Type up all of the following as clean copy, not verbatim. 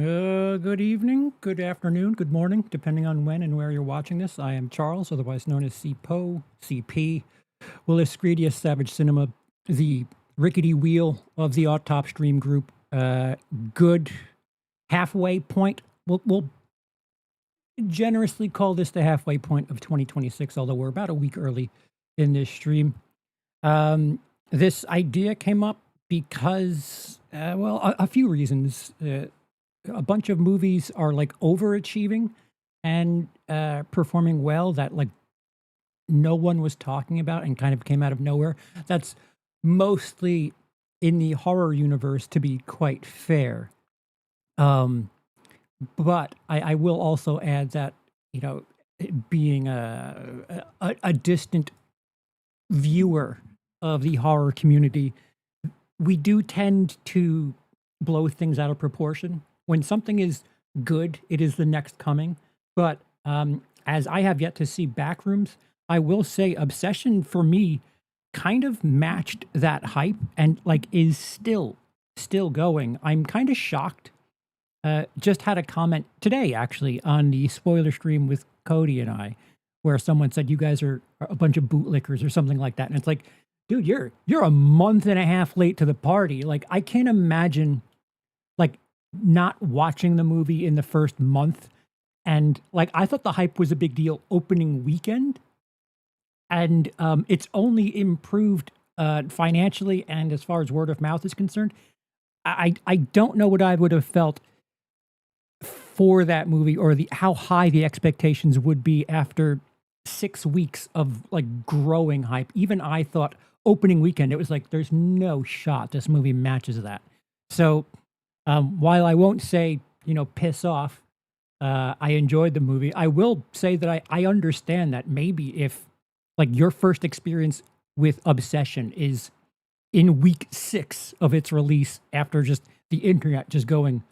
Good evening, good afternoon, good morning, depending on when and where you're watching this. I am Charles, otherwise known as CPO, CP, WILIscredia, Savage Cinema, the rickety wheel of the Autop Stream group. Good halfway point. We'll generously call this the halfway point of 2026, although we're about a week early in this stream. This idea came up because, a few reasons. A bunch of movies are like overachieving and performing well that like no one was talking about and kind of came out of nowhere. That's mostly in the horror universe, to be quite fair. Um, but I will also add that, you know, being a distant viewer of the horror community, we do tend to blow things out of proportion. When something is good, it is the next coming. But as I have yet to see Backrooms, I will say Obsession for me kind of matched that hype and like is still going. I'm kind of shocked. Just had a comment today actually on the spoiler stream with Cody and I, where someone said you guys are a bunch of bootlickers or something like that, and it's like, dude, you're a month and a half late to the party. Like I can't imagine like not watching the movie in the first month. And like I thought the hype was a big deal opening weekend, and it's only improved financially and as far as word of mouth is concerned. I don't know what I would have felt for that movie or the how high the expectations would be after 6 weeks of like growing hype. Even I thought opening weekend, it was like there's no shot this movie matches that. So while I won't say, you know, piss off, I enjoyed the movie. I will say that I understand that maybe if like your first experience with Obsession is in week 6 of its release after just the internet just going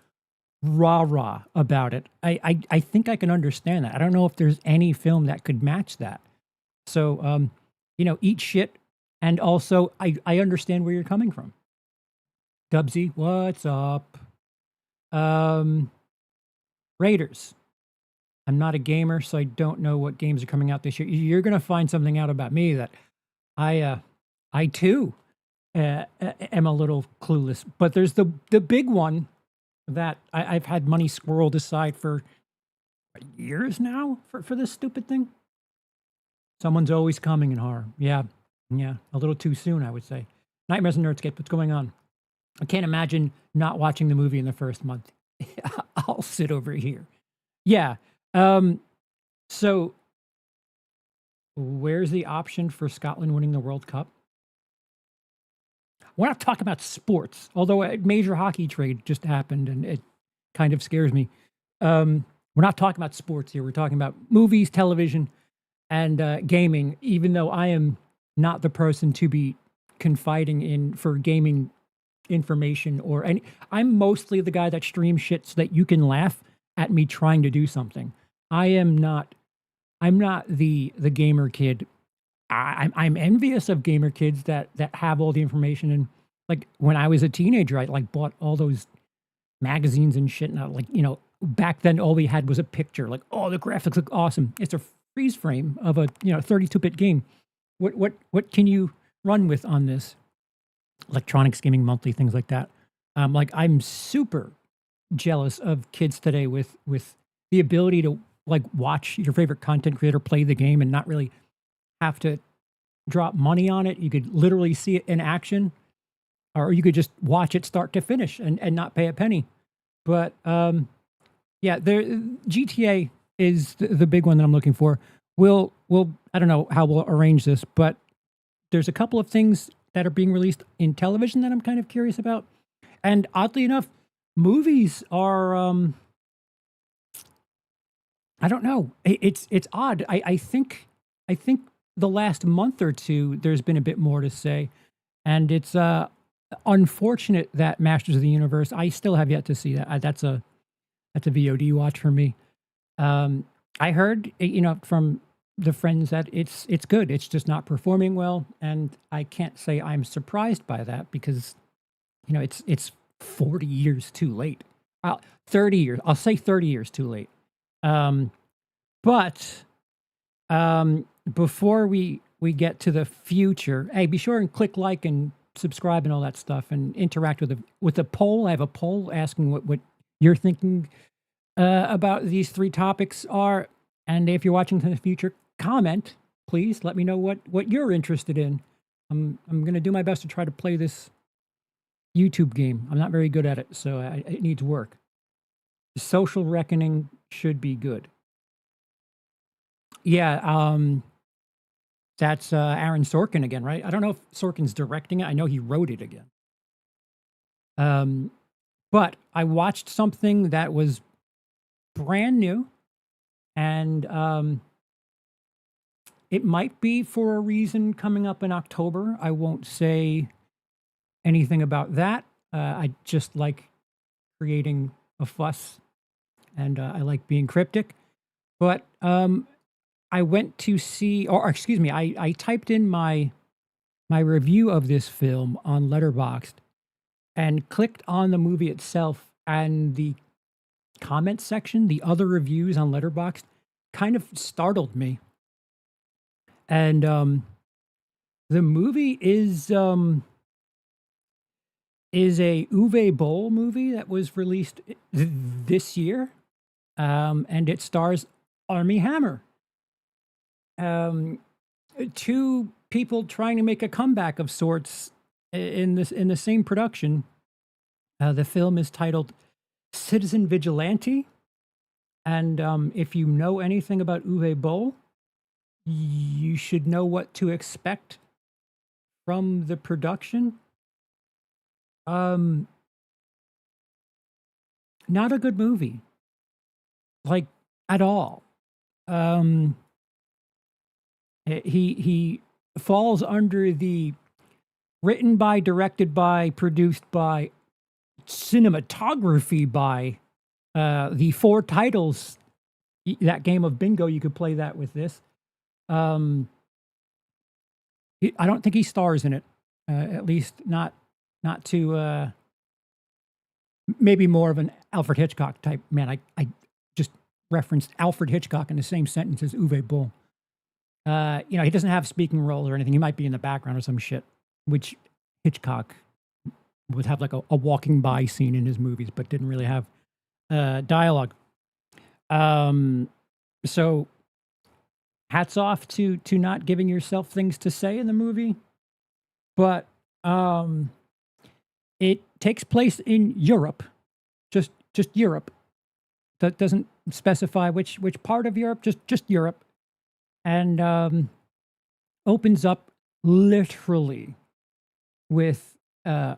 rah about it, I think I can understand that. I don't know if there's any film that could match that. So you know, eat shit, and also I understand where you're coming from. Dubsy, what's up? Um, Raiders. I'm not a gamer, so I don't know what games are coming out this year. You're gonna find something out about me that I too am a little clueless. But there's the big one that I've had money squirreled aside for years now for this stupid thing. Someone's always coming in horror. Yeah, yeah, a little too soon, I would say. Nightmares and Nerdscape, what's going on? I can't imagine not watching the movie in the first month. I'll sit over here. Yeah. Um, so where's the option for Scotland winning the World Cup? We're not talking about sports, although a major hockey trade just happened and it kind of scares me. We're not talking about sports here. We're talking about movies, television, and gaming, even though I am not the person to be confiding in for gaming information or any. I'm mostly the guy that streams shit so that you can laugh at me trying to do something. I'm not the gamer kid. I'm envious of gamer kids that have all the information. And like when I was a teenager, I like bought all those magazines and shit. And I, like, you know, back then all we had was a picture. Like, oh, the graphics look awesome. It's a freeze frame of a 32-bit game. What can you run with on this? Electronics Gaming Monthly, things like that. Like I'm super jealous of kids today with the ability to like watch your favorite content creator play the game and not really have to drop money on it. You could literally see it in action, or you could just watch it start to finish and not pay a penny. But yeah, there GTA is the big one that I'm looking for. We'll I don't know how we'll arrange this, but there's a couple of things that are being released in television that I'm kind of curious about. And oddly enough, movies are I don't know. It's odd. I think the last month or two there's been a bit more to say, and it's unfortunate that Masters of the Universe. I still have yet to see that. That's a VOD watch for me. I heard from the friends that it's good. It's just not performing well, and I can't say I'm surprised by that because it's 40 years too late. 30 years. I'll say 30 years too late. Um, but before we get to the future, hey, be sure and click like and subscribe and all that stuff, and interact with the poll. I have a poll asking what you're thinking about these three topics are, and if you're watching in the future, comment. Please let me know what you're interested in. I'm going to do my best to try to play this YouTube game. I'm not very good at it, so it needs work. The social reckoning should be good. Yeah, that's Aaron Sorkin again, right? I don't know if Sorkin's directing it. I know he wrote it again. But I watched something that was brand new, and it might be for a reason coming up in October. I won't say anything about that. I just like creating a fuss, and I like being cryptic. But I went to see, or excuse me, I typed in my review of this film on Letterboxd and clicked on the movie itself, and the comment section, the other reviews on Letterboxd, kind of startled me. And the movie is a Uwe Boll movie that was released this year, and it stars Armie Hammer. Two people trying to make a comeback of sorts in the same production. The film is titled Citizen Vigilante, and if you know anything about Uwe Boll, you should know what to expect from the production. Not a good movie, like at all. He falls under the written by, directed by, produced by, cinematography by, the four titles. That game of bingo, you could play that with this. I don't think he stars in it, at least not to maybe more of an Alfred Hitchcock type. Man, I just referenced Alfred Hitchcock in the same sentence as Uwe Boll. He doesn't have speaking roles or anything. He might be in the background or some shit, which Hitchcock would have like a walking by scene in his movies, but didn't really have dialogue. So hats off to not giving yourself things to say in the movie. But it takes place in Europe, just Europe. That doesn't specify which part of Europe, just Europe. And opens up literally with a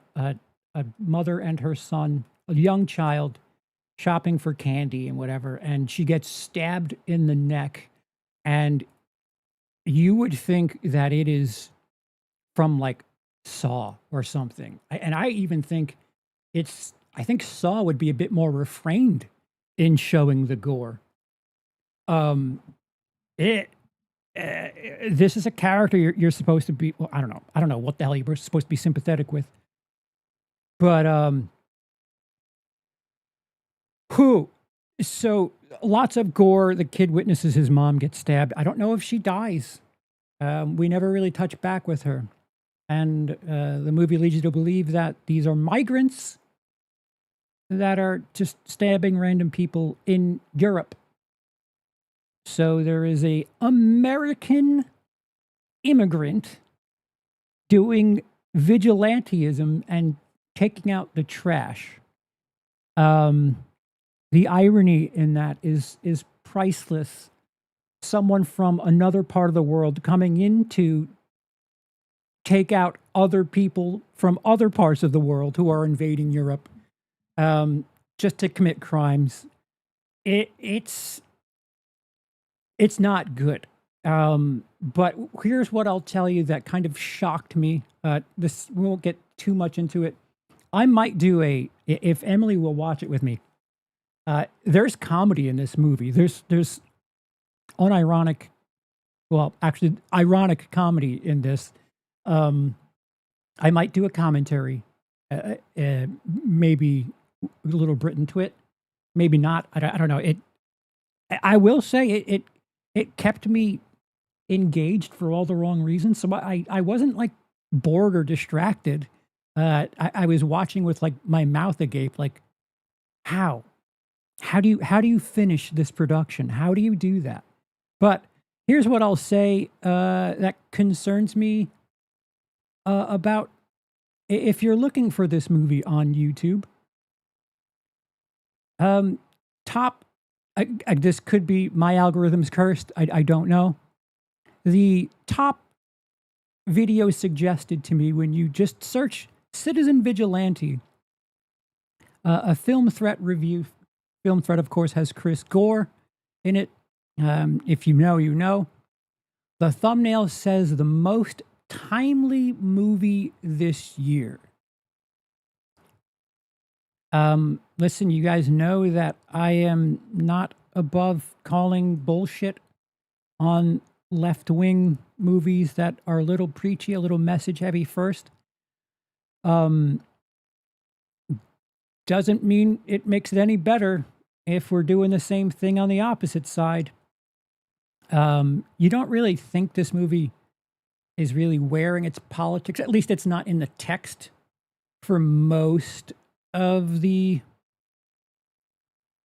mother and her son, a young child, shopping for candy and whatever, and she gets stabbed in the neck, and you would think that it is from like Saw or something. And I even think I think Saw would be a bit more refrained in showing the gore. This is a character you're supposed to be. Well, I don't know what the hell you're supposed to be sympathetic with. But so lots of gore. The kid witnesses his mom get stabbed. I don't know if she dies. We never really touch back with her. And the movie leads you to believe that these are migrants that are just stabbing random people in Europe. So there is a American immigrant doing vigilantism and taking out the trash. The irony in that is priceless. Someone from another part of the world coming in to take out other people from other parts of the world who are invading Europe, just to commit crimes. It's not good. But here's what I'll tell you that kind of shocked me. We won't get too much into it. I might do if Emily will watch it with me. There's comedy in this movie. There's ironic comedy in this. I might do a commentary, maybe Little Britain to it. Maybe not. I don't know. I will say it kept me engaged for all the wrong reasons. So I wasn't like bored or distracted. I was watching with like my mouth agape, like how how do you finish this production? How do you do that? But here's what I'll say that concerns me about if you're looking for this movie on YouTube. Um, top, this could be my algorithm's cursed. I don't know. The top video suggested to me when you just search Citizen Vigilante, a film threat review. Film threat, of course, has Chris Gore in it. If you know, you know. The thumbnail says the most timely movie this year. Listen, you guys know that I am not above calling bullshit on left-wing movies that are a little preachy, a little message-heavy first. Doesn't mean it makes it any better if we're doing the same thing on the opposite side. You don't really think this movie is really wearing its politics. At least it's not in the text for most of the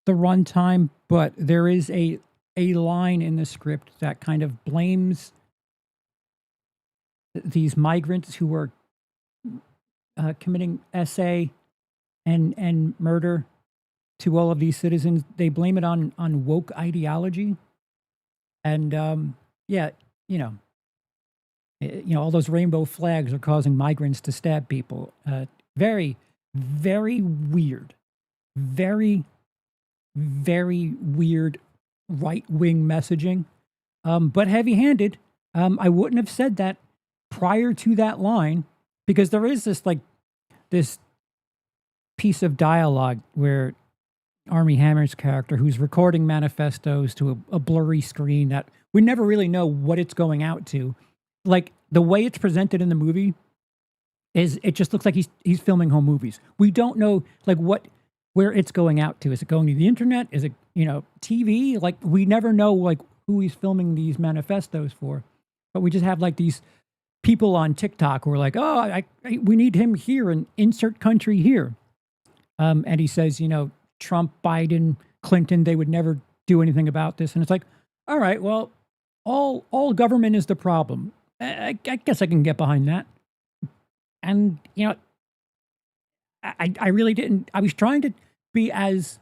runtime, but there is a line in the script that kind of blames these migrants who are committing SA and murder to all of these citizens. They blame it on woke ideology, and yeah, you know, all those rainbow flags are causing migrants to stab people. Very, very weird. Very, very weird right-wing messaging, but heavy-handed. I wouldn't have said that prior to that line, because there is this piece of dialogue where Armie Hammer's character, who's recording manifestos to a blurry screen that we never really know what it's going out to. Like, the way it's presented in the movie is it just looks like he's filming home movies. We don't know like where it's going out to. Is it going to the internet? Is it, TV? Like, we never know like who he's filming these manifestos for. But we just have like these people on TikTok who are like, oh, we need him here and insert country here. And he says, Trump, Biden, Clinton, they would never do anything about this. And it's like, all right, well, all government is the problem. I guess I can get behind that. And, I really didn't. I was trying to be as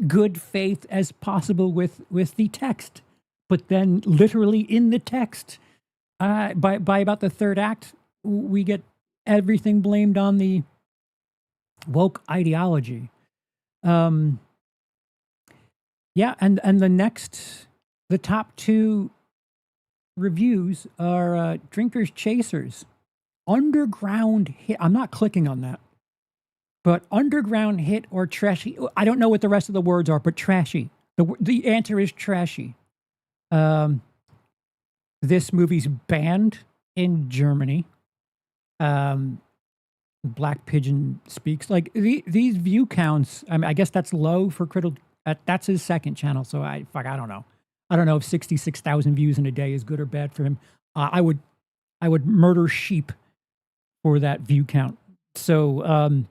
good faith as possible with the text. But then literally in the text, by about the third act, we get everything blamed on the woke ideology. Yeah, and the top two reviews are Drinkers Chasers, Underground Hit. I'm not clicking on that, but Underground Hit or Trashy. I don't know what the rest of the words are, but trashy. The answer is trashy. This movie's banned in Germany. Black Pigeon speaks. Like these view counts. I mean, I guess that's low for critical. That's his second channel. So I don't know. I don't know if 66,000 views in a day is good or bad for him. I would murder sheep for that view count. So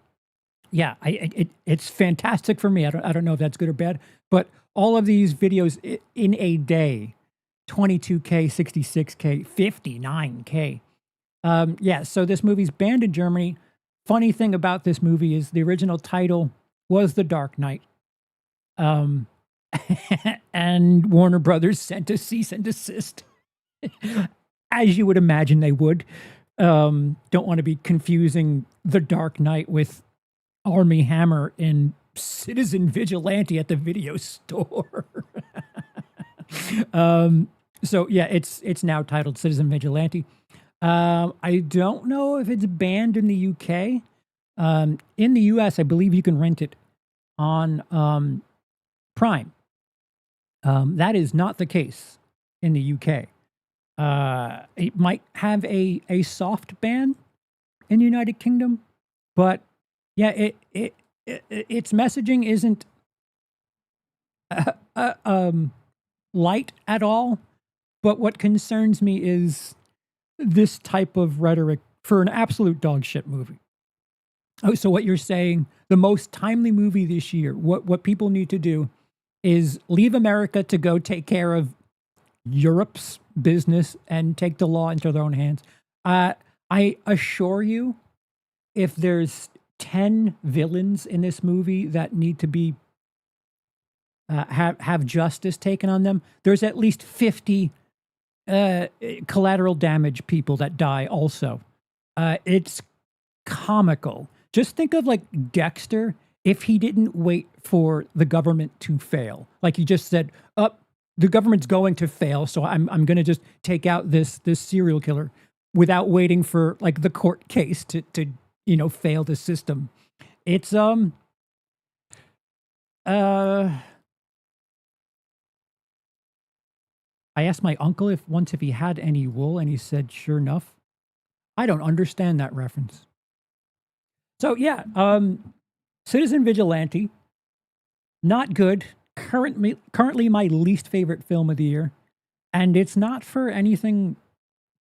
yeah, it's fantastic for me. I don't know if that's good or bad, but all of these videos in a day, 22K, 66K, 59K. Yeah, so this movie's banned in Germany. Funny thing about this movie is the original title was The Dark Knight. And Warner Brothers sent a cease and desist, as you would imagine they would. Don't want to be confusing The Dark Knight with Armie Hammer in Citizen Vigilante at the video store. So yeah, it's now titled Citizen Vigilante. I don't know if it's banned in the UK. In the US, I believe you can rent it on Prime. That is not the case in the UK. It might have a soft ban in the United Kingdom, but yeah, its messaging isn't uh, uh, um, light at all. But what concerns me is this type of rhetoric for an absolute dog shit movie. Oh, so what you're saying, the most timely movie this year, what people need to do is leave America to go take care of Europe's business and take the law into their own hands. I assure you, if there's 10 villains in this movie that need to be have justice taken on them, there's at least 50 collateral damage people that die also. It's comical. Just think of like Dexter if he didn't wait for the government to fail. Like he just said, the government's going to fail, so I'm going to just take out this serial killer without waiting for like the court case to fail the system. It's I asked my uncle if he had any wool, and he said, "Sure enough." I don't understand that reference. So yeah, Citizen Vigilante, not good. Currently my least favorite film of the year, and it's not for anything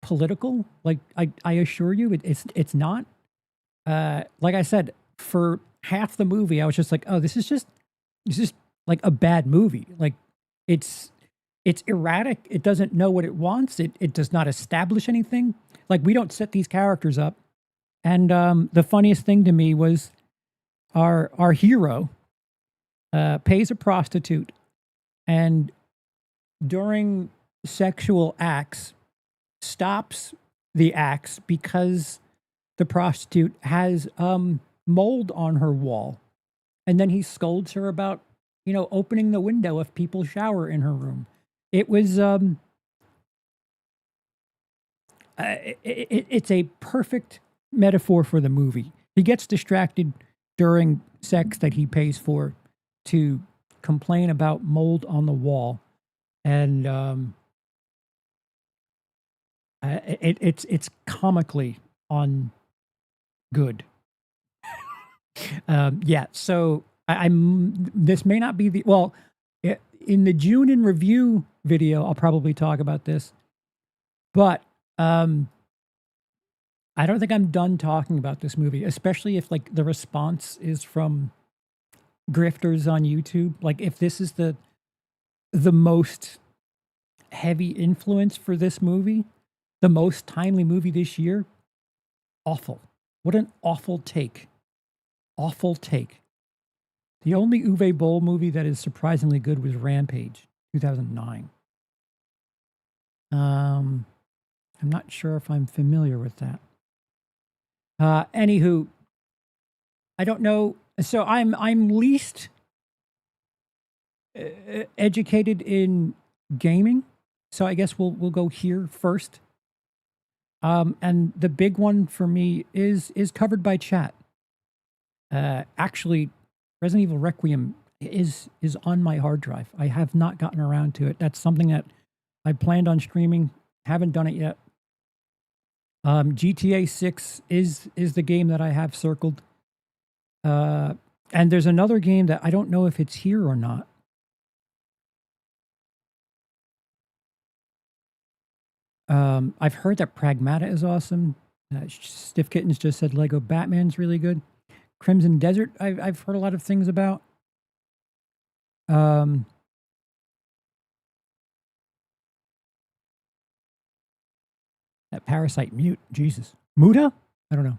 political. Like I assure you, it's not. Like I said, for half the movie, I was just like, oh, this is just like a bad movie. Like it's erratic. It doesn't know what it wants. It does not establish anything. Like we don't set these characters up. And the funniest thing to me was our hero pays a prostitute, and during sexual acts stops the acts because the prostitute has mold on her wall. And then he scolds her about, opening the window if people shower in her room. It was it's a perfect metaphor for the movie. He gets distracted during sex that he pays for to complain about mold on the wall, and it's comically on good. Yeah, so I'm. This may not be in the June in review video, I'll probably talk about this, but I don't think I'm done talking about this movie, especially if like the response is from grifters on YouTube. Like if this is the most heavy influence for this movie, the most timely movie this year, awful. What an awful take. Awful take. The only Uwe Boll movie that is surprisingly good was Rampage, 2009. I'm not sure if I'm familiar with that. Anywho, I don't know. So I'm least educated in gaming, so I guess we'll go here first. And the big one for me is covered by chat. Actually, Resident Evil Requiem is on my hard drive. I have not gotten around to it. That's something that I planned on streaming. Haven't done it yet. GTA 6 is the game that I have circled. And there's another game that I don't know if it's here or not. I've heard that Pragmata is awesome. Stiff Kittens just said Lego Batman's really good. Crimson Desert, I've heard a lot of things about. That Parasite Mute, Jesus. Muda? I don't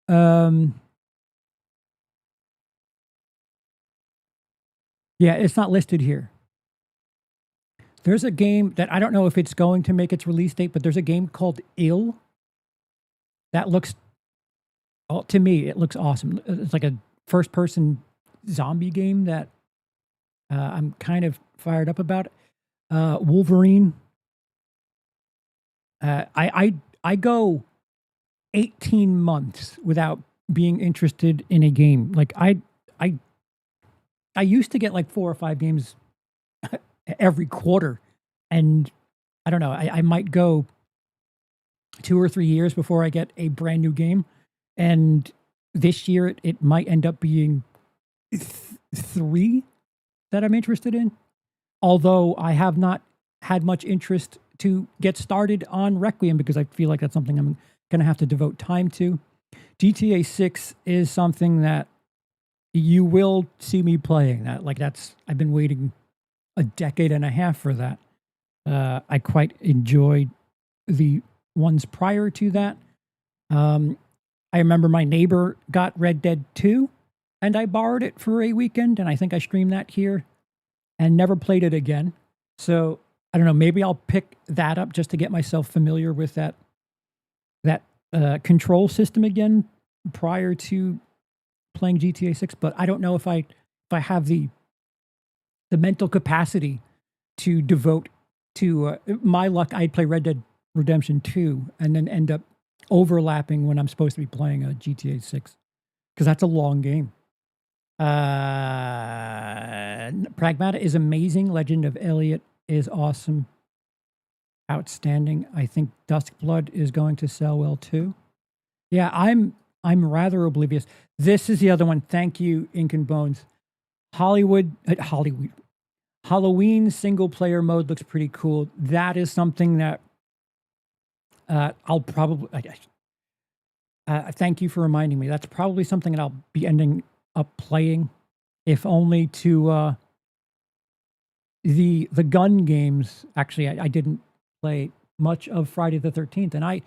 know. Yeah, it's not listed here. There's a game that I don't know if it's going to make its release date, but there's a game called Ill that looks, to me, it looks awesome. It's like a first-person zombie game that I'm kind of fired up about. Wolverine. I go 18 months without being interested in a game. Like I used to get like 4 or 5 games every quarter, and I don't know, I might go 2 or 3 years before I get a brand new game. And this year it might end up being 3 that I'm interested in. Although I have not had much interest to get started on Requiem because I feel like that's something I'm going to have to devote time to. GTA 6 is something that you will see me playing. I've been waiting a decade and a half for that. I quite enjoyed the ones prior to that. I remember my neighbor got Red Dead 2 and I borrowed it for a weekend, and I think I streamed that here and never played it again. So I don't know, maybe I'll pick that up just to get myself familiar with that control system again prior to playing GTA 6. But I don't know if I have the mental capacity to devote to my luck. I'd play Red Dead Redemption 2 and then end up overlapping when I'm supposed to be playing a GTA 6 because that's a long game. Pragmata is amazing. Legend of Elliot is awesome. Outstanding. I think Duskblood is going to sell well too. Yeah, I'm rather oblivious. This is the other one. Thank you, Ink and Bones. Halloween single player mode looks pretty cool. That is something that I'll probably. Thank you for reminding me. That's probably something that I'll be ending up playing, if only to the gun games. Actually, I didn't play much of Friday the 13th, and I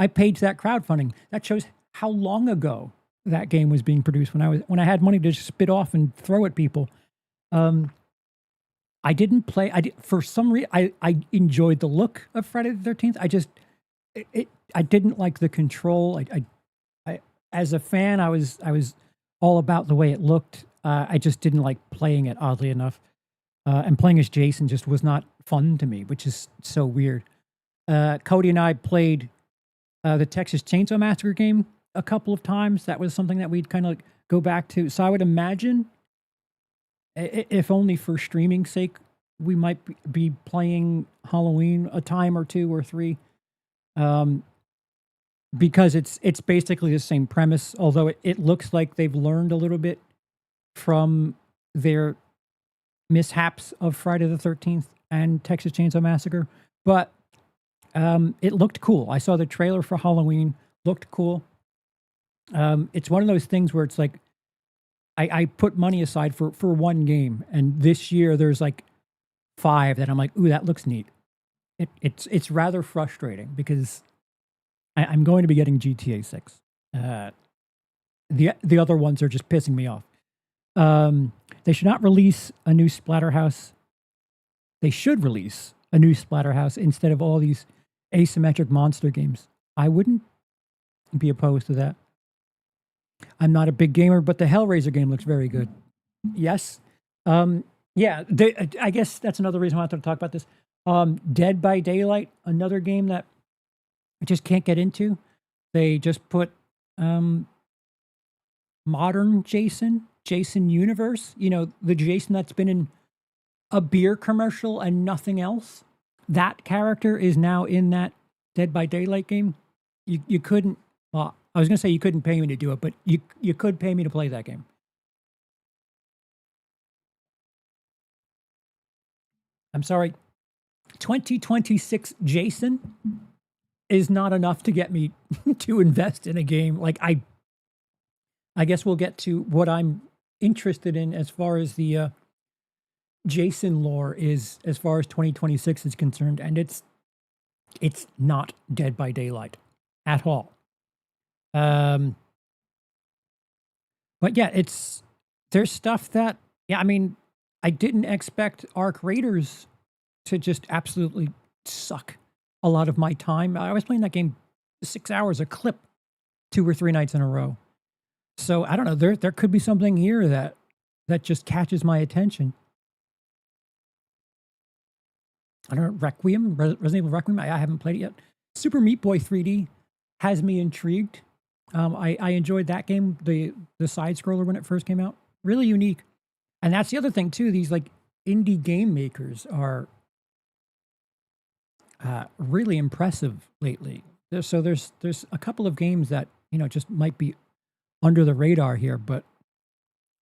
paid that crowdfunding. That shows how long ago that game was being produced when I had money to just spit off and throw at people. I didn't play. For some reason I enjoyed the look of Friday the 13th. I didn't like the control. I as a fan, I was all about the way it looked. I just didn't like playing it, oddly enough. And playing as Jason just was not fun to me, which is so weird. Cody and I played the Texas Chainsaw Massacre game a couple of times. That was something that we'd kind of go back to. So I would imagine, if only for streaming sake, we might be playing Halloween a time or 2 or 3. Because it's basically the same premise, although it looks like they've learned a little bit from their mishaps of Friday the 13th and Texas Chainsaw Massacre. But it looked cool. I saw the trailer for Halloween, looked cool. It's one of those things where it's like, I put money aside for one game, and this year there's like 5 that I'm like, ooh, that looks neat. It's rather frustrating because I'm going to be getting GTA 6. The other ones are just pissing me off. They should not release a new Splatterhouse. They should release a new Splatterhouse instead of all these asymmetric monster games. I wouldn't be opposed to that. I'm not a big gamer, but the Hellraiser game looks very good. Yes. Yeah, I guess that's another reason I wanted to talk about this. Dead by Daylight, another game that I just can't get into. They just put modern Jason Universe, the Jason that's been in a beer commercial and nothing else. That character is now in that Dead by Daylight game. You couldn't, well, I was going to say you couldn't pay me to do it, but you could pay me to play that game. I'm sorry. 2026 Jason is not enough to get me to invest in a game. Like I guess we'll get to what I'm interested in as far as the Jason lore is, as far as 2026 is concerned, and it's not Dead by Daylight at all. But yeah, there's stuff that, yeah, I mean, I didn't expect Arc Raiders to just absolutely suck a lot of my time. I was playing that game 6 hours a clip 2 or 3 nights in a row. So I don't know, there could be something here that just catches my attention. I don't know, Requiem, Resident Evil Requiem, I haven't played it yet. Super Meat Boy 3D has me intrigued. I enjoyed that game, the side scroller when it first came out. Really unique. And that's the other thing too, these like indie game makers are really impressive lately. There's a couple of games that, just might be under the radar here, but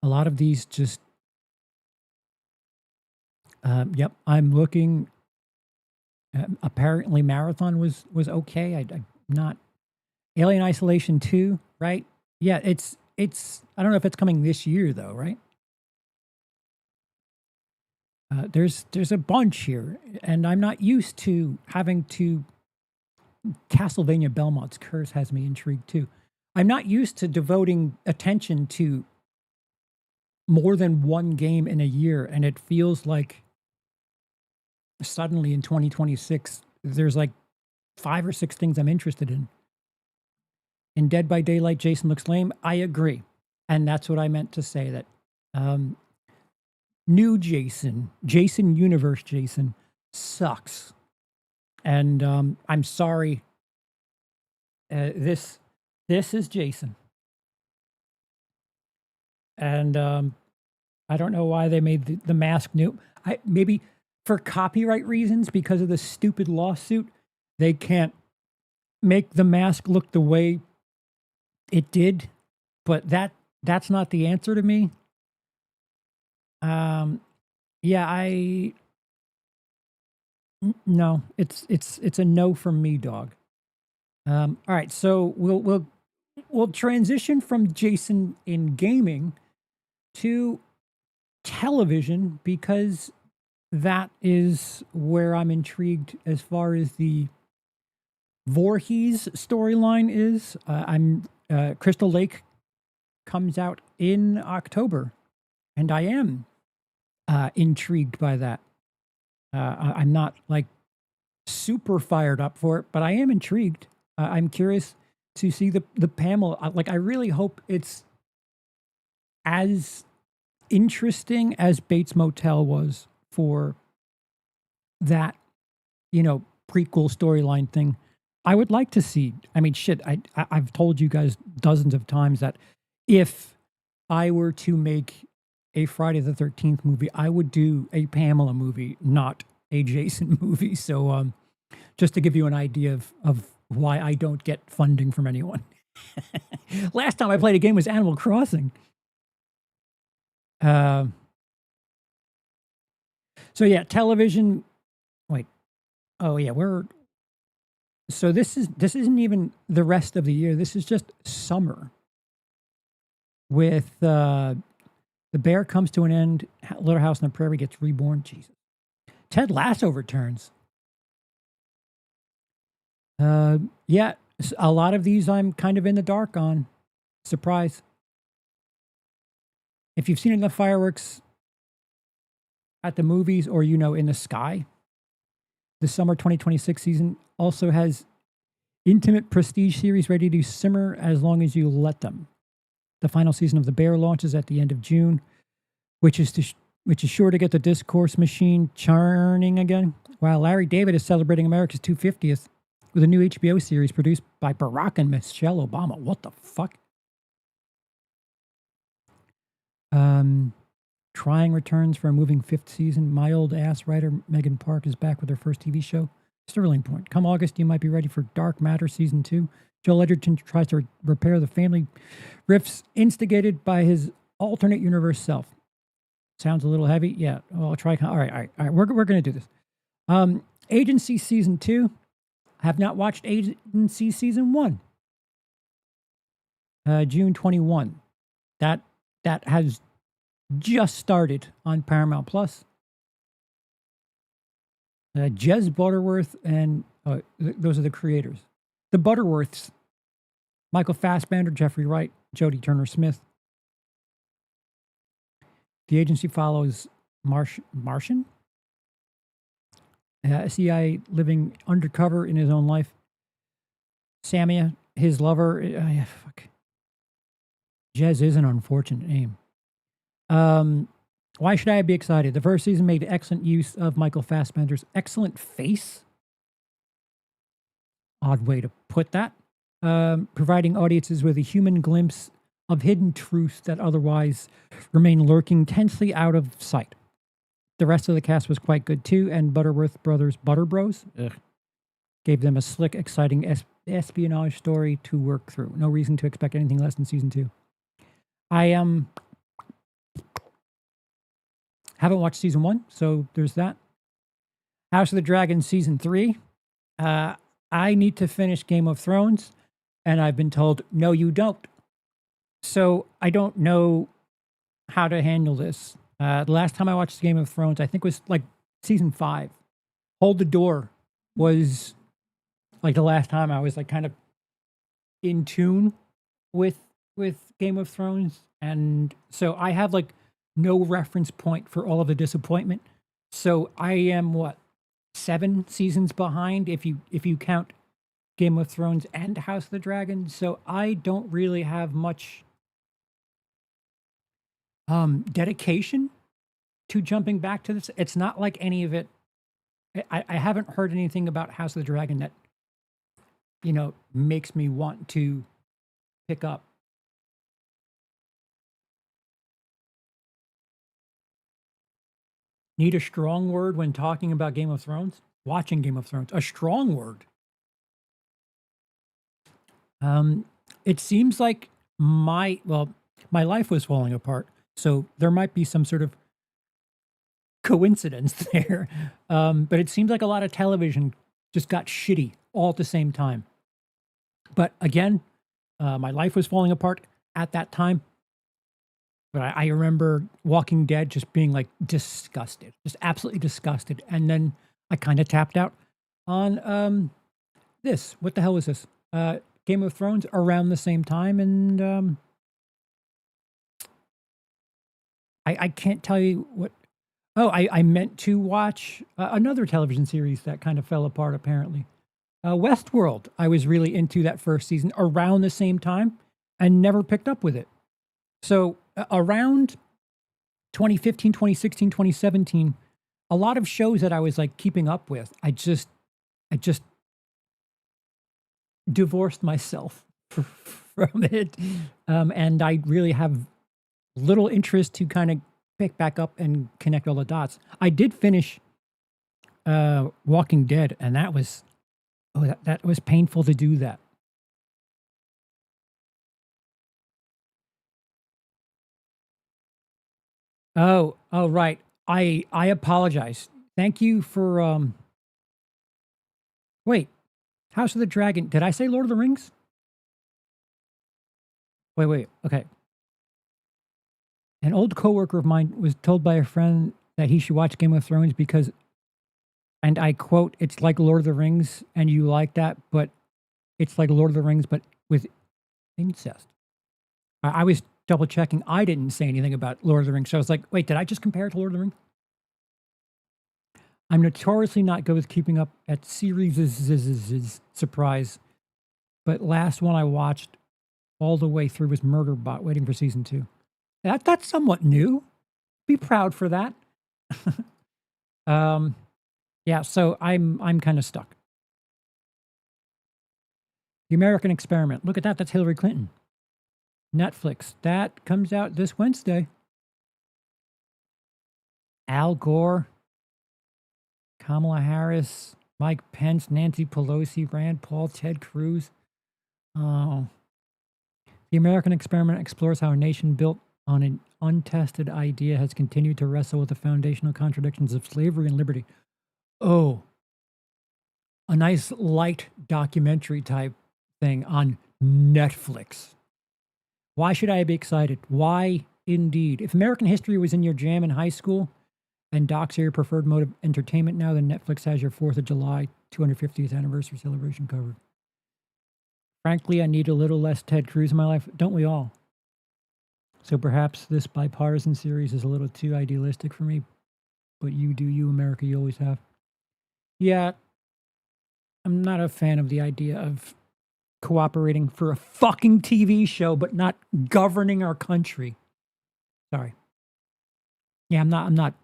a lot of these just, yep, I'm looking. Apparently, Marathon was okay. I not Alien Isolation 2, right? Yeah, it's. I don't know if it's coming this year though, right? There's a bunch here, and I'm not used to having to. Castlevania Belmont's Curse has me intrigued too. I'm not used to devoting attention to more than one game in a year, and it feels like suddenly in 2026 there's like 5 or 6 things I'm interested in. In Dead by Daylight, Jason looks lame. I agree, and that's what I meant to say. That um, new Jason Universe Jason sucks, and I'm sorry. This is Jason, and I don't know why they made the mask new. Maybe for copyright reasons, because of the stupid lawsuit, they can't make the mask look the way it did. But that's not the answer to me. Yeah, no, it's a no from me, dog. All right, so we'll transition from Jason in gaming to television, because that is where I'm intrigued as far as the Voorhees storyline is. Crystal Lake comes out in October, and I am intrigued by that. I'm not like super fired up for it, but I am intrigued. I'm curious to see the Pamela. Like, I really hope it's as interesting as Bates Motel was for that, prequel storyline thing. I would like to see. I mean, shit. I've told you guys dozens of times that if I were to make a Friday the 13th movie, I would do a Pamela movie, not a Jason movie. So, just to give you an idea of why I don't get funding from anyone. Last time I played a game was Animal Crossing. So yeah, television. Wait. Oh yeah, so this isn't even the rest of the year. This is just summer. With The Bear comes to an end. Little House on the Prairie gets reborn. Jesus. Ted Lasso returns. Yeah, a lot of these I'm kind of in the dark on. Surprise. If you've seen enough fireworks at the movies or, in the sky, the summer 2026 season also has intimate prestige series ready to simmer as long as you let them. The final season of The Bear launches at the end of June, which is sure to get the discourse machine churning again, while Larry David is celebrating America's 250th with a new HBO series produced by Barack and Michelle Obama. What the fuck? Trying returns for a moving 5th season. My old ass writer Megan Park is back with her first TV show, Sterling Point. Come August, you might be ready for Dark Matter Season 2. Joel Edgerton tries to repair the family rifts instigated by his alternate universe self. Sounds a little heavy. Yeah, well, I'll try. All right. We're going to do this. Agency Season 2. I have not watched Agency Season 1. June 21. That has just started on Paramount Plus. Jez Butterworth and those are the creators. The Butterworths: Michael Fassbender, Jeffrey Wright, Jodie Turner-Smith. The agency follows Martian, a CIA living undercover in his own life. Samia, his lover. Fuck. Jez is an unfortunate name. Why should I be excited? The first season made excellent use of Michael Fassbender's excellent face. Odd way to put that. Providing audiences with a human glimpse of hidden truths that otherwise remain lurking tensely out of sight. The rest of the cast was quite good too, and Butterworth Brothers, Butter Bros, gave them a slick, exciting espionage story to work through. No reason to expect anything less than season 2. I haven't watched season 1, so there's that. House of the Dragon season 3. I need to finish Game of Thrones, and I've been told, no, you don't. So I don't know how to handle this. The last time I watched Game of Thrones, I think was like season 5. Hold the Door was like the last time I was like kind of in tune with Game of Thrones, and so I have like no reference point for all of the disappointment. So I am what, 7 seasons behind if you count Game of Thrones and House of the Dragon. So I don't really have much dedication to jumping back to this. It's not like any of it. I haven't heard anything about House of the Dragon that makes me want to pick up. Need a strong word when talking about Game of Thrones? Watching Game of Thrones. A strong word. It seems like my life was falling apart. So there might be some sort of coincidence there. But it seems like a lot of television just got shitty all at the same time. But again, my life was falling apart at that time. But I remember Walking Dead just being like disgusted, just absolutely disgusted. And then I kind of tapped out on this. What the hell is this? Game of Thrones around the same time. And I can't tell you what. Oh, I meant to watch another television series that kind of fell apart, apparently. Westworld. I was really into that first season around the same time and never picked up with it. So around 2015, 2016, 2017, a lot of shows that I was like keeping up with, I just divorced myself from it. And I really have little interest to kind of pick back up and connect all the dots. I did finish Walking Dead, and that was that was painful to do that. Oh, right. I apologize. Thank you for wait. House of the Dragon. Did I say Lord of the Rings? Wait. Okay. An old coworker of mine was told by a friend that he should watch Game of Thrones because, and I quote, it's like Lord of the Rings, and you like that, but it's like Lord of the Rings, but with incest. I was double checking. I didn't say anything about Lord of the Rings. So I was like, wait, did I just compare it to Lord of the Rings? I'm notoriously not good with keeping up at series. Surprise. But last one I watched all the way through was Murderbot, waiting for season 2. That's somewhat new. Be proud for that. Yeah, so I'm kind of stuck. The American Experiment. Look at that. That's Hillary Clinton. Netflix. That comes out this Wednesday. Al Gore, Kamala Harris, Mike Pence, Nancy Pelosi, Rand Paul, Ted Cruz. Oh. The American Experiment explores how a nation built on an untested idea has continued to wrestle with the foundational contradictions of slavery and liberty. Oh, a nice light documentary type thing on Netflix. Why should I be excited? Why indeed? If American history was in your jam in high school and docs are your preferred mode of entertainment now, then Netflix has your 4th of July 250th anniversary celebration covered. Frankly, I need a little less Ted Cruz in my life. Don't we all? So perhaps this bipartisan series is a little too idealistic for me, but you do you, America, you always have. Yeah, I'm not a fan of the idea of cooperating for a fucking TV show, but not governing our country. Sorry. Yeah, I'm not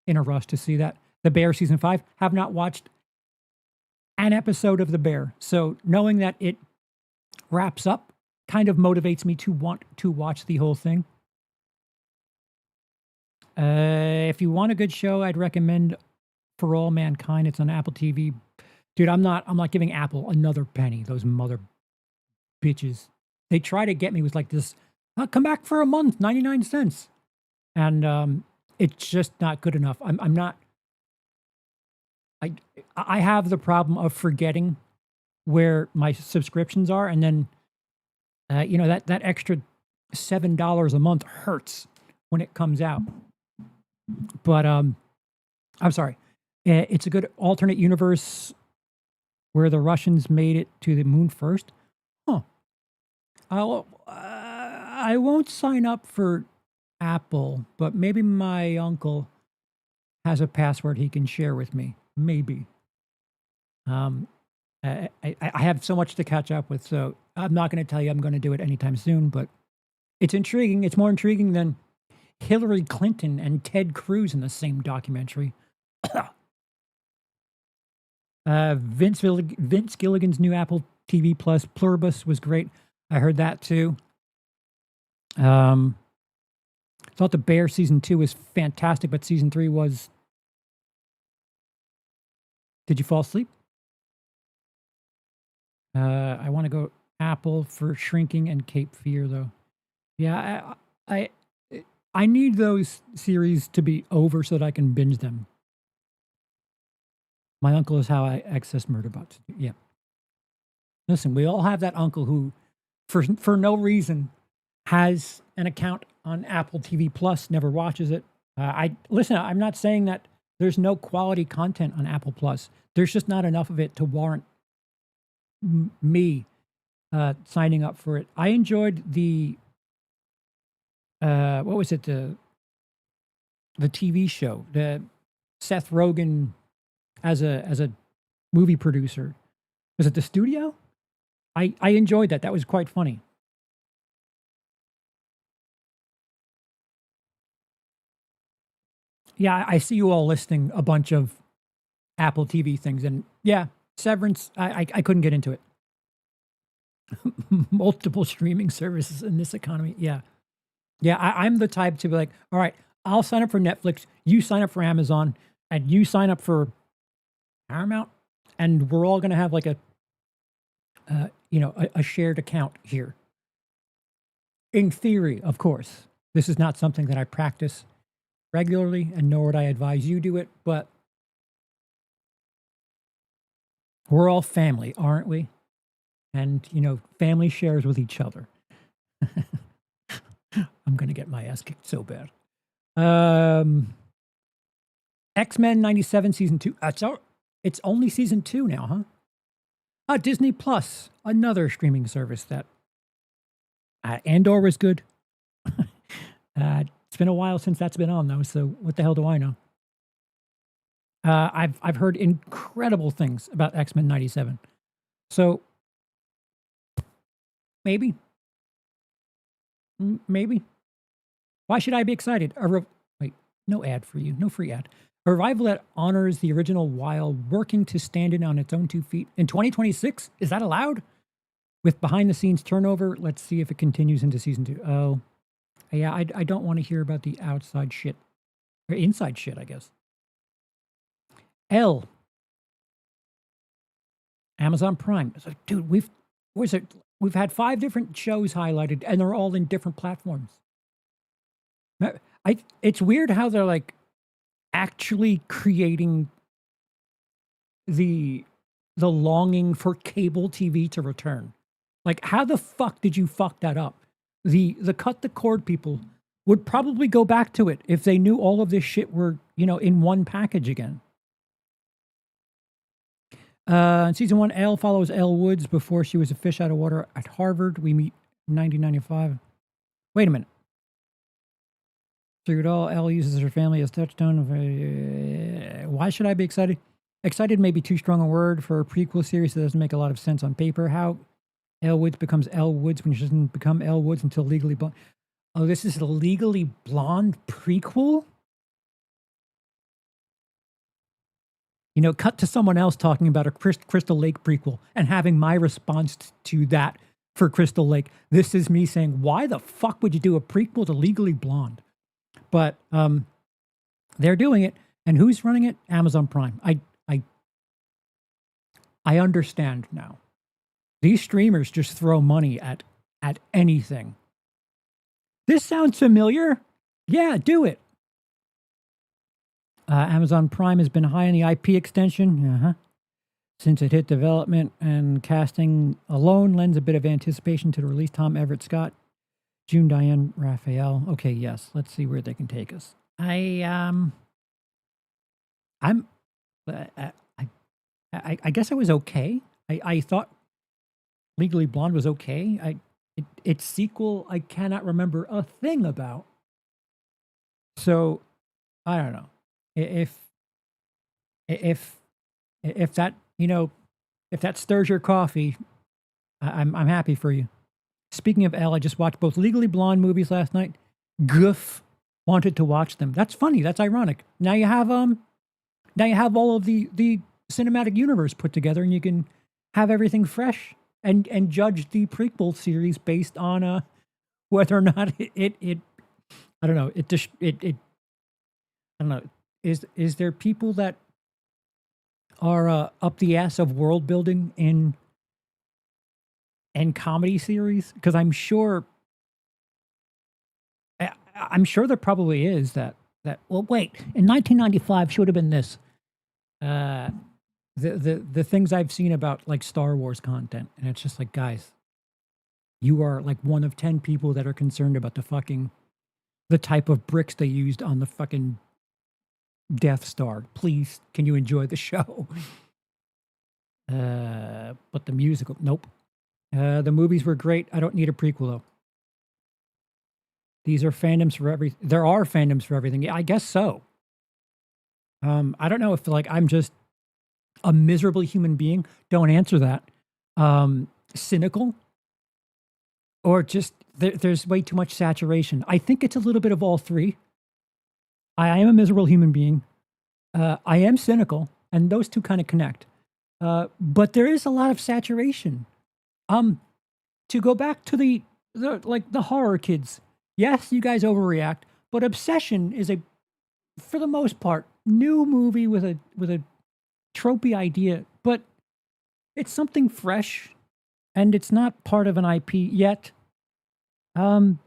in a rush to see that. The Bear season 5, have not watched an episode of The Bear. So knowing that it wraps up kind of motivates me to want to watch the whole thing. If you want a good show, I'd recommend For All Mankind. It's on Apple TV. Dude, I'm not giving Apple another penny. Those mother bitches. They try to get me with like this, Come back for a month, 99 cents. And it's just not good enough. I'm not, I have the problem of forgetting where my subscriptions are. And then, that extra $7 a month hurts when it comes out. But I'm sorry. It's a good alternate universe where the Russians made it to the moon first. Huh. I won't sign up for Apple, but maybe my uncle has a password he can share with me. Maybe. I have so much to catch up with, so I'm not going to tell you I'm going to do it anytime soon, but it's intriguing. It's more intriguing than Hillary Clinton and Ted Cruz in the same documentary. Vince Gilligan's new Apple TV Plus Pluribus was great. I heard that too. Thought The Bear season 2 was fantastic, but season 3 was. Did you fall asleep? I want to go Apple for Shrinking and Cape Fear, though. Yeah, I need those series to be over so that I can binge them. My uncle is how I access Murderbots. Yeah. Listen, we all have that uncle who, for no reason, has an account on Apple TV Plus, never watches it. Listen, I'm not saying that there's no quality content on Apple Plus. There's just not enough of it to warrant me signing up for it. I enjoyed the what was it, the TV show, the Seth Rogen as a movie producer. Was it The Studio? I enjoyed that. That was quite funny. Yeah, I see you all listing a bunch of Apple TV things, and yeah, Severance, I couldn't get into it. Multiple streaming services in this economy. Yeah. Yeah, I'm the type to be like, all right, I'll sign up for Netflix, you sign up for Amazon, and you sign up for Paramount, and we're all going to have like a shared account here. In theory, of course. This is not something that I practice regularly, and nor would I advise you do it, but we're all family, aren't we? And, family shares with each other. I'm going to get my ass kicked so bad. X-Men 97 season 2. It's only season 2 now, huh? Disney Plus, another streaming service that Andor was good. It's been a while since that's been on, though, so what the hell do I know? I've heard incredible things about X-Men 97. So, maybe. Maybe. Why should I be excited? Wait, no ad for you. No free ad. A revival that honors the original while working to stand in on its own 2 feet. In 2026? Is that allowed? With behind-the-scenes turnover, let's see if it continues into season 2. Oh, yeah, I don't want to hear about the outside shit. Or inside shit, I guess. L. Amazon Prime. So, dude, we've had 5 different shows highlighted, and they're all in different platforms. It's weird how they're like actually creating the longing for cable TV to return. Like, how the fuck did you fuck that up? The cut the cord people would probably go back to it if they knew all of this shit were, in one package again. In season 1, Elle follows Elle Woods before she was a fish out of water at Harvard. We meet in 1995. Wait a minute. Through it all, Elle uses her family as touchstone. Why should I be excited? Excited may be too strong a word for a prequel series that doesn't make a lot of sense on paper. How Elle Woods becomes Elle Woods when she doesn't become Elle Woods until Legally Blonde. Oh, this is a Legally Blonde prequel? Cut to someone else talking about a Crystal Lake prequel and having my response to that for Crystal Lake. This is me saying, why the fuck would you do a prequel to Legally Blonde? But they're doing it. And who's running it? Amazon Prime. I understand now. These streamers just throw money at anything. This sounds familiar. Yeah, do it. Amazon Prime has been high on the IP extension since it hit development, and casting alone lends a bit of anticipation to the release. Tom Everett Scott, June Diane Raphael. Okay, yes. Let's see where they can take us. I'm I guess I was okay. I thought Legally Blonde was okay. Its sequel I cannot remember a thing about. So I don't know if if that if that stirs your coffee, I'm happy for you. Speaking of Elle, I just watched both Legally Blonde movies last night. Goof wanted to watch them. That's funny. That's ironic. Now you have all of the cinematic universe put together, and you can have everything fresh and judge the prequel series based on whether or not it I don't know it I don't know, is there people that are up the ass of world building in comedy series? Because I'm sure there probably is that well, wait, in 1995 should have been this. The things I've seen about like Star Wars content, and it's just like, guys, you are like one of 10 people that are concerned about the type of bricks they used on the fucking Death Star. Please, can you enjoy the show? But the musical, nope. The movies were great. I don't need a prequel though. These are fandoms for everything. There are fandoms for everything. Yeah, I guess so. I don't know if like I'm just a miserable human being. Don't answer that. Cynical, or just there's way too much saturation. I think it's a little bit of all three. I am a miserable human being. I am cynical, and those two kind of connect. But there is a lot of saturation. To go back to the horror kids. Yes, you guys overreact, but Obsession is for the most part, new movie with a tropey idea, but it's something fresh, and it's not part of an IP yet. Isn't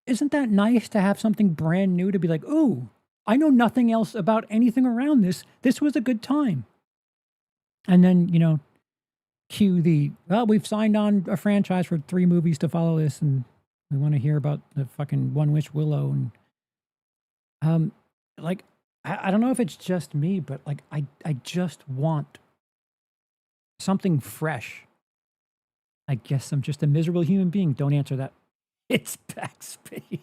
that nice to have something brand new to be like, ooh, I know nothing else about anything around this. This was a good time. And then, cue we've signed on a franchise for 3 movies to follow this, and we want to hear about the fucking One Wish Willow. And I don't know if it's just me, but like I just want something fresh. I guess I'm just a miserable human being. Don't answer that. It's backspace.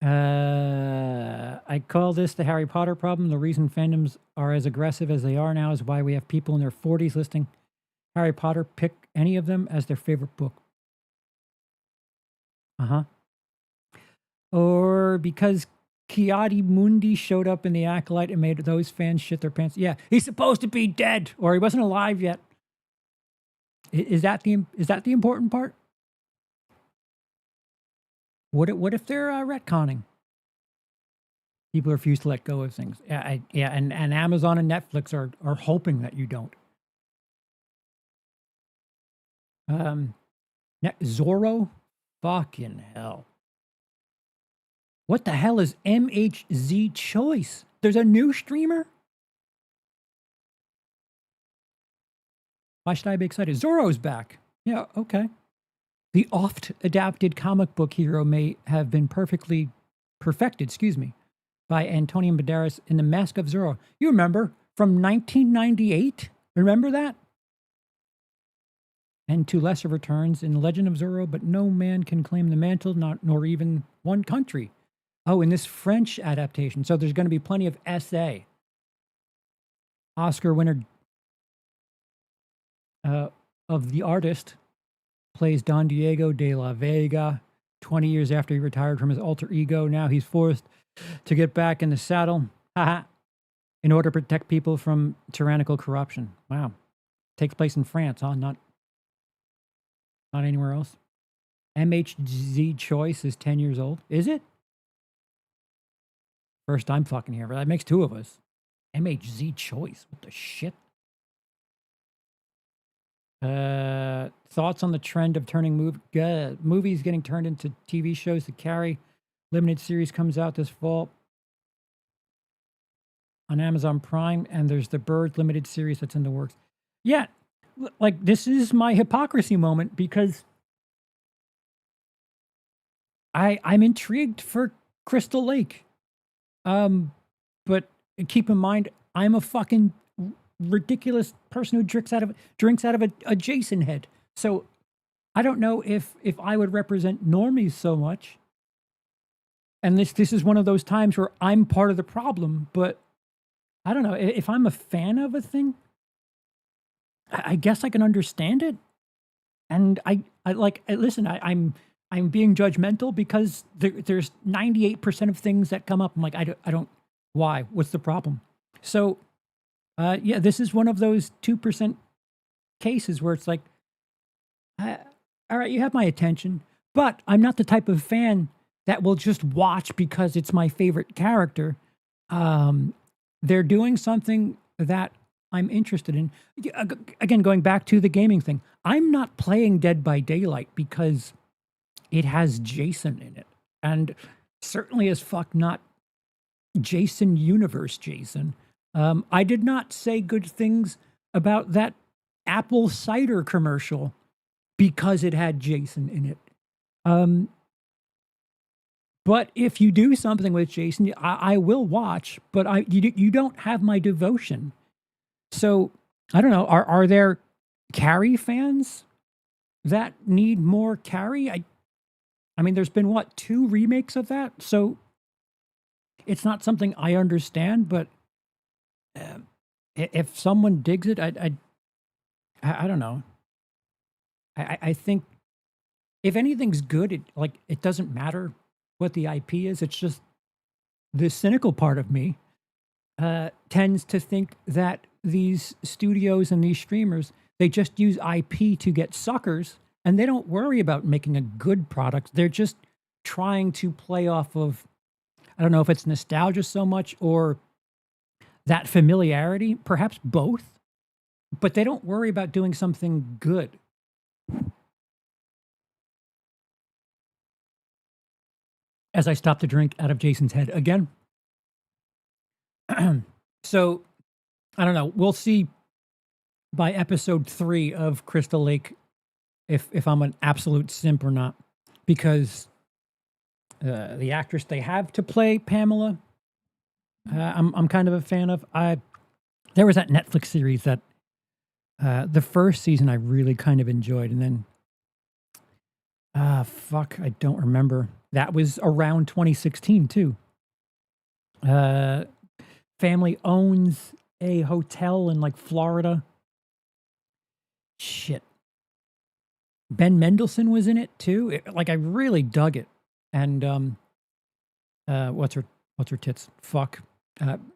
I call this the Harry Potter problem. The reason fandoms are as aggressive as they are now is why we have people in their 40s listing Harry Potter, pick any of them as their favorite book. Or because Kiadi Mundi showed up in The Acolyte and made those fans shit their pants. Yeah, he's supposed to be dead, or he wasn't alive yet. Is that the important part? What if they're retconning? People refuse to let go of things. Yeah, and Amazon and Netflix are hoping that you don't. Zorro? Fucking hell. What the hell is MHZ Choice? There's a new streamer? Why should I be excited? Zorro's back. Yeah, okay. The oft-adapted comic book hero may have been perfected, by Antonio Banderas in The Mask of Zorro. You remember? From 1998? Remember that? And to lesser returns in Legend of Zorro, but no man can claim the mantle, nor even one country. Oh, in this French adaptation. So there's going to be plenty of SA. Oscar winner of The Artist plays Don Diego de la Vega 20 years after he retired from his alter ego. Now he's forced to get back in the saddle in order to protect people from tyrannical corruption. Wow. Takes place in France, huh? Not anywhere else. MHZ Choice is 10 years old. Is it? First time fucking here. That makes 2 of us. MHZ Choice. What the shit? Thoughts on the trend of turning movies getting turned into TV shows. The Carrie limited series comes out this fall on Amazon Prime, and there's the Bird limited series that's in the works. Yeah, like this is my hypocrisy moment because I'm intrigued for Crystal Lake. But keep in mind, I'm a fucking ridiculous person who drinks out of a Jason head. So I don't know if I would represent normies so much. And this is one of those times where I'm part of the problem, but I don't know if I'm a fan of a thing. I guess I can understand it, and I like listen. I'm being judgmental because there's 98% of things that come up. I'm like I don't why? What's the problem? So yeah, this is one of those 2% cases where it's like, all right, you have my attention, but I'm not the type of fan that will just watch because it's my favorite character. They're doing something that I'm interested in. Again, going back to the gaming thing, I'm not playing Dead by Daylight because it has Jason in it. And certainly as fuck not Jason Universe Jason. I did not say good things about that apple cider commercial because it had Jason in it. But if you do something with Jason, I will watch, but you don't have my devotion. So I don't know. Are there Carrie fans that need more Carrie? I mean, there's been what, 2 remakes of that? So it's not something I understand, but if someone digs it, I don't know. I think if anything's good, it doesn't matter what the IP is. It's just the cynical part of me tends to think that these studios and these streamers, they just use IP to get suckers, and they don't worry about making a good product. They're just trying to play off of, I don't know if it's nostalgia so much or that familiarity, perhaps both, but they don't worry about doing something good. As I stop to drink out of Jason's head again. So, I don't know. We'll see by episode 3 of Crystal Lake if I'm an absolute simp or not, because the actress they have to play Pamela, I'm kind of a fan of. There was that Netflix series that the first season I really kind of enjoyed, and then fuck, I don't remember. That was around 2016 too. Family owns a hotel in like Florida. Shit. Ben Mendelsohn was in it too. I really dug it. And what's her tits? Fuck.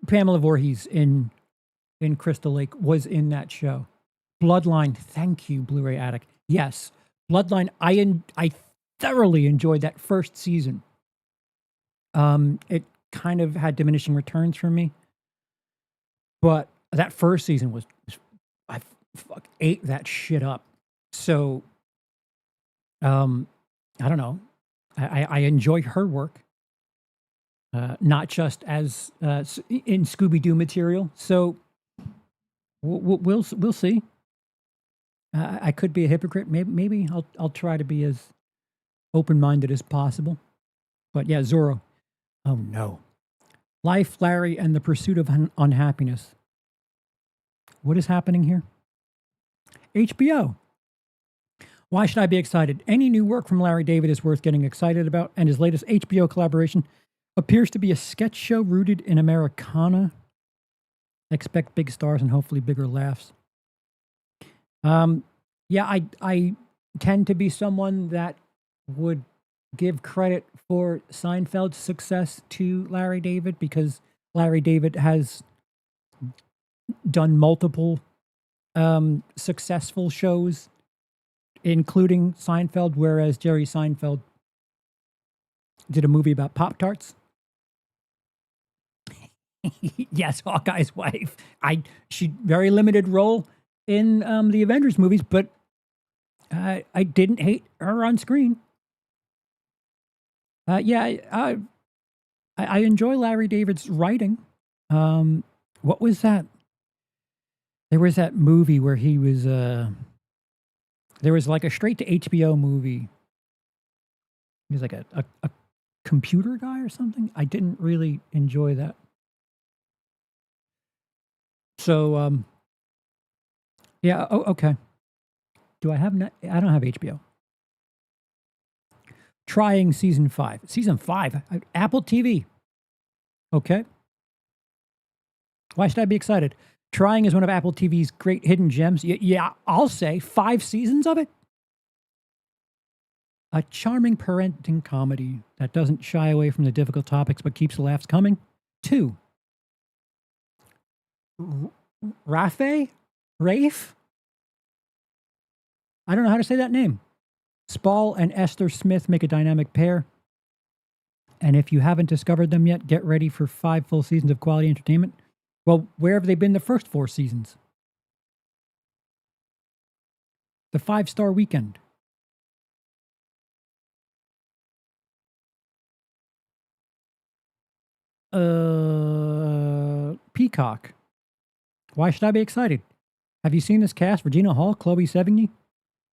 Pamela Voorhees in Crystal Lake was in that show. Bloodline. Thank you, Blu-ray Addict. Yes, Bloodline. I thoroughly enjoyed that first season. It kind of had diminishing returns for me, but that first season was I ate that shit up. So, I don't know. I enjoy her work, not just as in Scooby-Doo material. So we'll see. I could be a hypocrite. Maybe I'll try to be as open-minded as possible. But yeah, Zorro. Oh no. Life, Larry, and the Pursuit of Unhappiness. What is happening here? HBO. Why should I be excited? Any new work from Larry David is worth getting excited about, and his latest HBO collaboration appears to be a sketch show rooted in Americana. Expect big stars and hopefully bigger laughs. Yeah, I tend to be someone that would give credit for Seinfeld's success to Larry David, because Larry David has done multiple successful shows, including Seinfeld, whereas Jerry Seinfeld did a movie about Pop-Tarts. Yes, Hawkeye's wife. She very limited role in the Avengers movies, but I didn't hate her on screen. I enjoy Larry David's writing. What was that? There was that movie where he was. There was like a straight to HBO movie. He was like a computer guy or something. I didn't really enjoy that. So yeah. Oh, okay. Do I have? I don't have HBO. Trying season 5. Season 5. Apple TV. Okay. Why should I be excited? Trying is one of Apple TV's great hidden gems. Yeah, I'll say 5 seasons of it. A charming parenting comedy that doesn't shy away from the difficult topics but keeps the laughs coming. 2. Rafe? I don't know how to say that name. Spall and Esther Smith make a dynamic pair. And if you haven't discovered them yet, get ready for 5 full seasons of quality entertainment. Well, where have they been the first 4 seasons? The 5-star weekend. Peacock. Why should I be excited? Have you seen this cast? Regina Hall, Chloe Sevigny,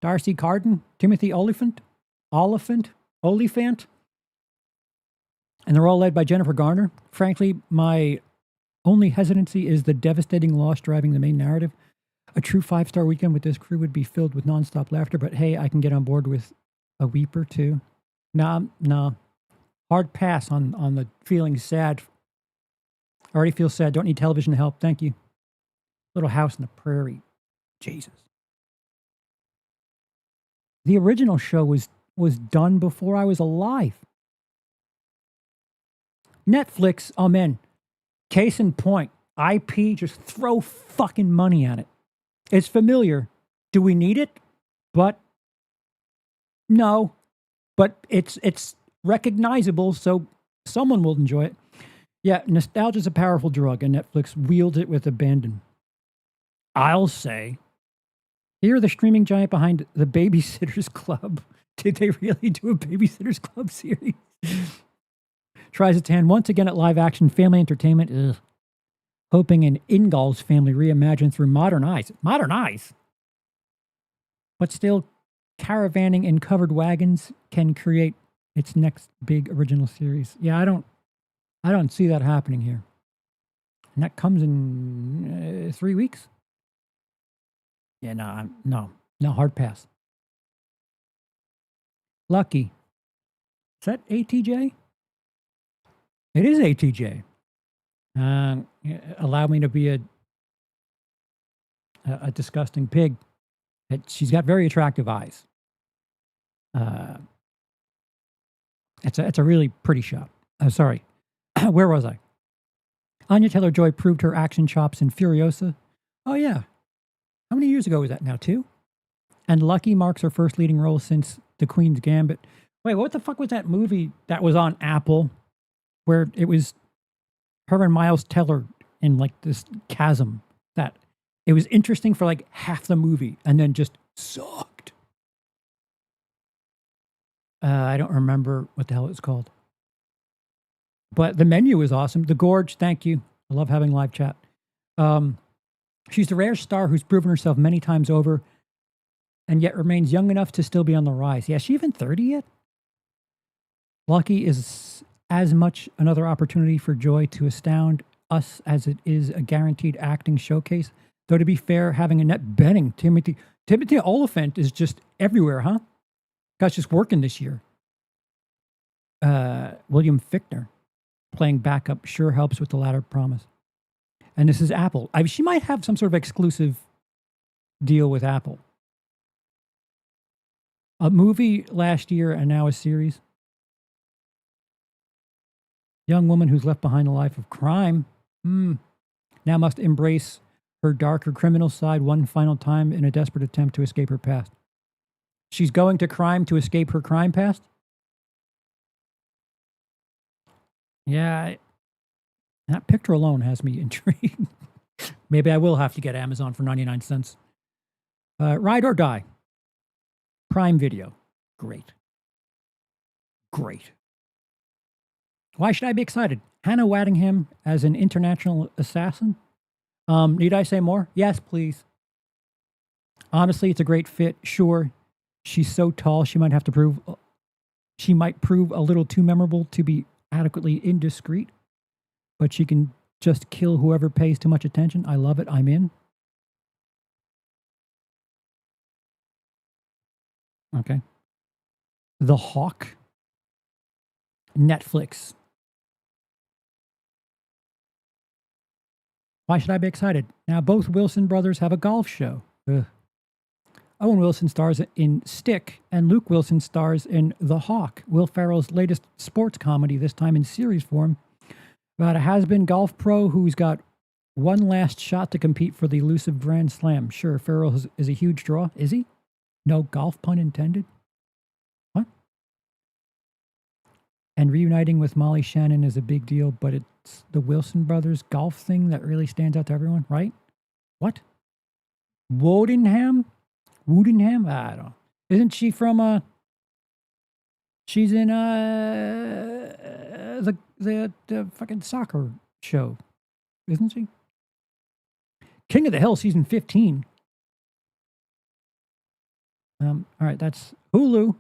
Darcy Carden, Timothy Oliphant. And they're all led by Jennifer Garner. Frankly, my only hesitancy is the devastating loss driving the main narrative. A true 5-star weekend with this crew would be filled with nonstop laughter, but hey, I can get on board with a weep or two. Nah. Hard pass on the feeling sad. I already feel sad. Don't need television to help. Thank you. Little House on the Prairie. Jesus. The original show was done before I was alive. Netflix, I'm in. Case in point, IP, just throw fucking money at it. It's familiar. Do we need it? But no. But it's recognizable, so someone will enjoy it. Yeah, nostalgia's a powerful drug, and Netflix wields it with abandon. I'll say, here the streaming giant behind the Babysitters Club. Did they really do a Babysitters Club series? Tries its hand once again at live-action family entertainment. Ugh. Hoping an Ingalls family reimagined through modern eyes. Modern eyes? But still, caravanning in covered wagons can create its next big original series. Yeah, I don't see that happening here. And that comes in 3 weeks? Yeah, no, hard pass. Lucky. Is that ATJ? It is ATJ. Allow me to be a disgusting pig. She's got very attractive eyes. It's a really pretty shot. Sorry. Where was I? Anya Taylor-Joy proved her action chops in Furiosa. Oh, yeah. How many years ago was that now? 2? And Lucky marks her first leading role since The Queen's Gambit. Wait, what the fuck was that movie that was on Apple where it was her and Miles Teller in like this chasm that it was interesting for like half the movie and then just sucked? I don't remember what the hell it's called. But the menu was awesome. The Gorge, thank you. I love having live chat. She's the rare star who's proven herself many times over and yet remains young enough to still be on the rise. Yeah, is she even 30 yet? Lucky is as much another opportunity for Joy to astound us as it is a guaranteed acting showcase. Though to be fair, having Annette Bening, Timothy Oliphant is just everywhere, huh? Guy's just working this year. William Fichtner playing backup sure helps with the latter promise. And this is Apple. She might have some sort of exclusive deal with Apple. A movie last year and now a series. Young woman who's left behind a life of crime. Now must embrace her darker criminal side one final time in a desperate attempt to escape her past. She's going to crime to escape her crime past? Yeah, that picture alone has me intrigued. Maybe I will have to get Amazon for 99 cents. Ride or Die. Prime Video. Great. Great. Why should I be excited? Hannah Waddingham as an international assassin? Need I say more? Yes, please. Honestly, it's a great fit. Sure, she's so tall she might prove a little too memorable to be adequately indiscreet, but she can just kill whoever pays too much attention. I love it. I'm in. Okay. The Hawk. Netflix. Why should I be excited? Now, both Wilson brothers have a golf show. Ugh. Owen Wilson stars in Stick, and Luke Wilson stars in The Hawk, Will Ferrell's latest sports comedy, this time in series form, about a has-been golf pro who's got one last shot to compete for the elusive Grand Slam. Sure, Ferrell is a huge draw. Is he? No golf pun intended? What? And reuniting with Molly Shannon is a big deal, but it's the Wilson brothers golf thing that really stands out to everyone, right? What? Wodenham? I don't know. Isn't she from she's in the fucking soccer show, isn't she? King of the Hill season 15. All right, that's Hulu.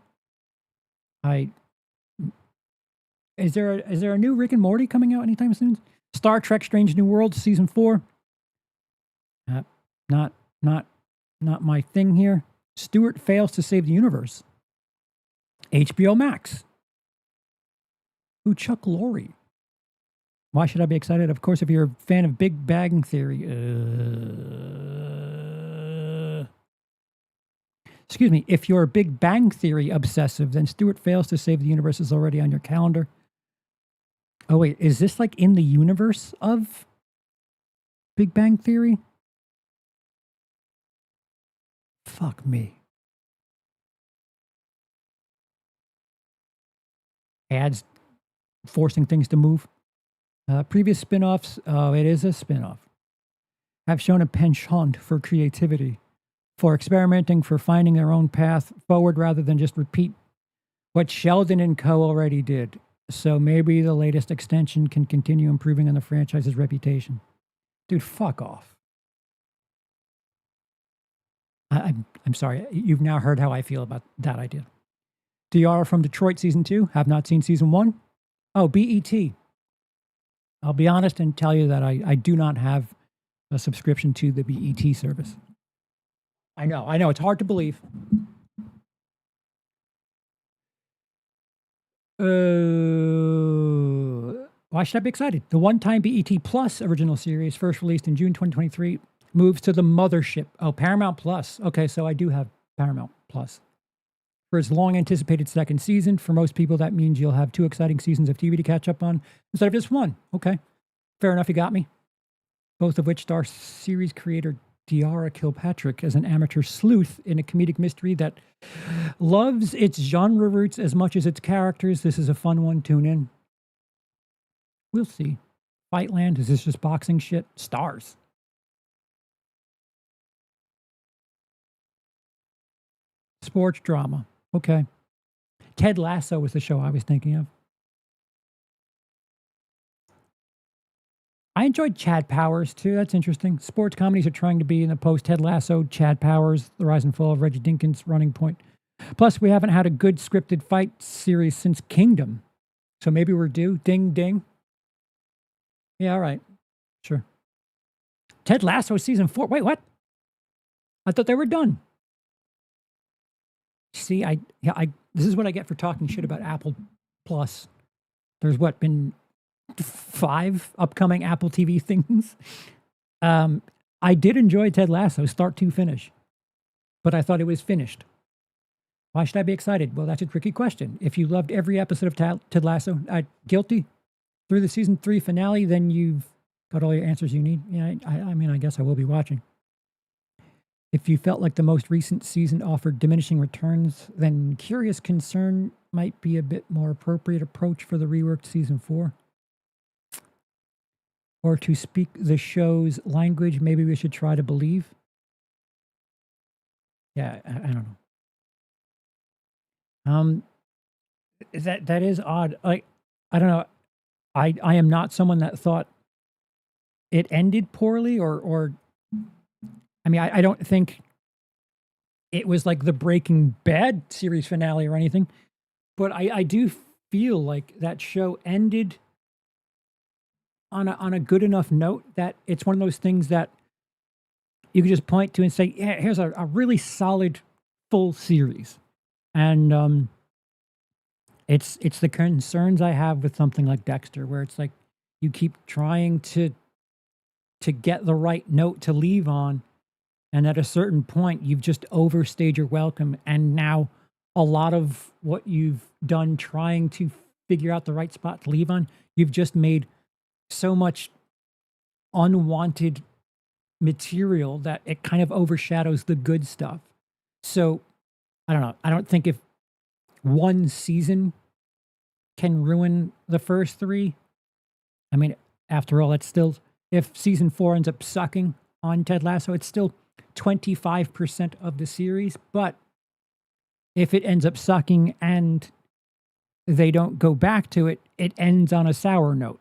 Is there a new Rick and Morty coming out anytime soon? Star Trek: Strange New Worlds season 4. Not my thing here. Stewart fails to save the universe. HBO Max. Ooh, Chuck Lorre. Why should I be excited? Of course, if you're a fan of Big Bang Theory. Excuse me. If you're a Big Bang Theory obsessive, then Stewart fails to save the universe is already on your calendar. Oh, wait. Is this like in the universe of Big Bang Theory? Fuck me. Ads forcing things to move. Previous spin-offs, it is a spin-off, have shown a penchant for creativity, for experimenting, for finding their own path forward rather than just repeat what Sheldon and co. already did. So maybe the latest extension can continue improving on the franchise's reputation. Dude, fuck off. I'm sorry. You've now heard how I feel about that idea. DR from Detroit season 2. Have not seen season 1. Oh, BET. I'll be honest and tell you that I do not have a subscription to the BET service. I know. It's hard to believe. Why should I be excited? The one-time BET Plus original series, first released in June 2023, moves to the mothership. Oh, Paramount Plus. Okay, so I do have Paramount Plus. For its long-anticipated second season, for most people, that means you'll have 2 exciting seasons of TV to catch up on instead of just 1. Okay, fair enough, you got me. Both of which star series creator Deara Kilpatrick as an amateur sleuth in a comedic mystery that loves its genre roots as much as its characters. This is a fun one. Tune in. We'll see. Fightland, is this just boxing shit? Stars. Sports drama. Okay. Ted Lasso was the show I was thinking of. I enjoyed Chad Powers, too. That's interesting. Sports comedies are trying to be in the post-Ted Lasso, Chad Powers, The Rise and Fall of Reggie Dinkins, Running Point. Plus, we haven't had a good scripted fight series since Kingdom. So maybe we're due. Ding, ding. Yeah, all right. Sure. Ted Lasso season 4. Wait, what? I thought they were done. See, this is what I get for talking shit about Apple Plus. There's been 5 upcoming Apple TV things. I did enjoy Ted Lasso, start to finish, but I thought it was finished. Why should I be excited? Well, that's a tricky question. If you loved every episode of Ted Lasso, guilty through the season 3 finale, then you've got all your answers you need. Yeah, I mean, I guess I will be watching. If you felt like the most recent season offered diminishing returns, then Curious Concern might be a bit more appropriate approach for the reworked season 4. Or to speak the show's language, maybe we should try to believe. Yeah, I don't know. Um, that is odd. Like, I don't know. I am not someone that thought it ended poorly, or I mean, I don't think it was like the Breaking Bad series finale or anything, but I do feel like that show ended on a good enough note that it's one of those things that you can just point to and say, yeah, here's a really solid full series. And it's the concerns I have with something like Dexter, where it's like you keep trying to get the right note to leave on, and at a certain point you've just overstayed your welcome, and now a lot of what you've done trying to figure out the right spot to leave on, you've just made so much unwanted material that it kind of overshadows the good stuff. So I don't know. I don't think if one season can ruin the first three. I mean, after all, it's still, if season four ends up sucking on Ted Lasso, it's still 25% of the series. But if it ends up sucking and they don't go back to it, it ends on a sour note,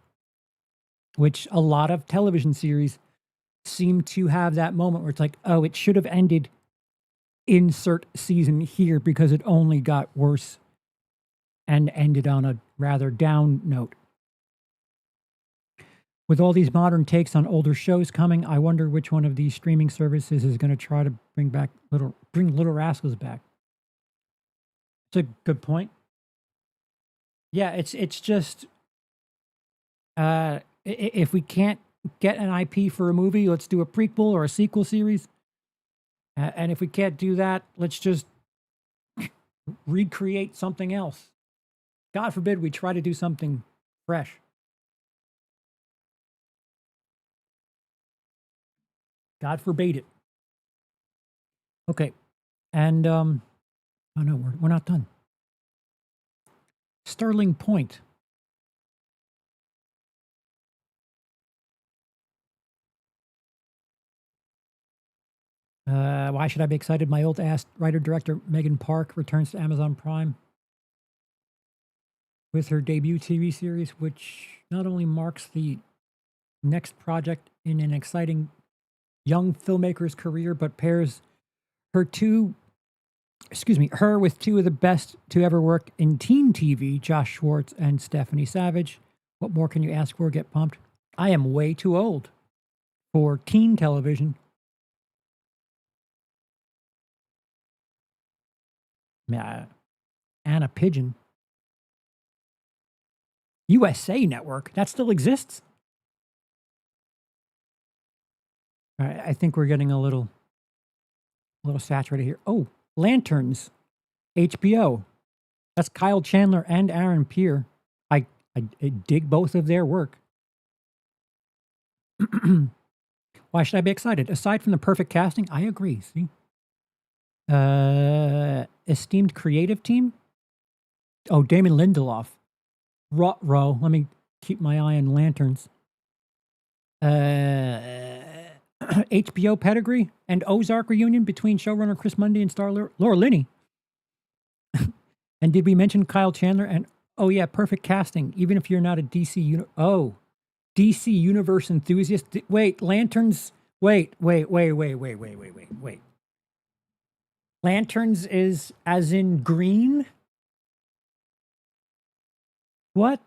which a lot of television series seem to have that moment where it's like, oh, it should have ended insert season here because it only got worse and ended on a rather down note. With all these modern takes on older shows coming, I wonder which one of these streaming services is going to try to bring Little Rascals back. It's a good point. Yeah, it's just if we can't get an IP for a movie, let's do a prequel or a sequel series. And if we can't do that, let's just recreate something else. God forbid we try to do something fresh. God forbade it. Okay. And oh no, we're not done. Sterling Point. Why should I be excited? My old ass writer-director Megan Park returns to Amazon Prime with her debut TV series, which not only marks the next project in an exciting young filmmaker's career, but pairs her her with two of the best to ever work in teen TV, Josh Schwartz and Stephanie Savage. What more can you ask for? Get pumped. I am way too old for teen television. Anna Pigeon. USA Network. That still exists? All right, I think we're getting a little saturated here. Oh, Lanterns. HBO. That's Kyle Chandler and Aaron Peer. I dig both of their work. Why should I be excited? Aside from the perfect casting, I agree. See? Esteemed creative team? Oh, Damon Lindelof. Row. Let me keep my eye on Lanterns. HBO pedigree and Ozark reunion between showrunner Chris Mundy and star Laura Linney. And did we mention Kyle Chandler? And oh yeah, perfect casting. Even if you're not a DC DC Universe enthusiast. Wait, Lanterns. Wait. Lanterns is as in green? What?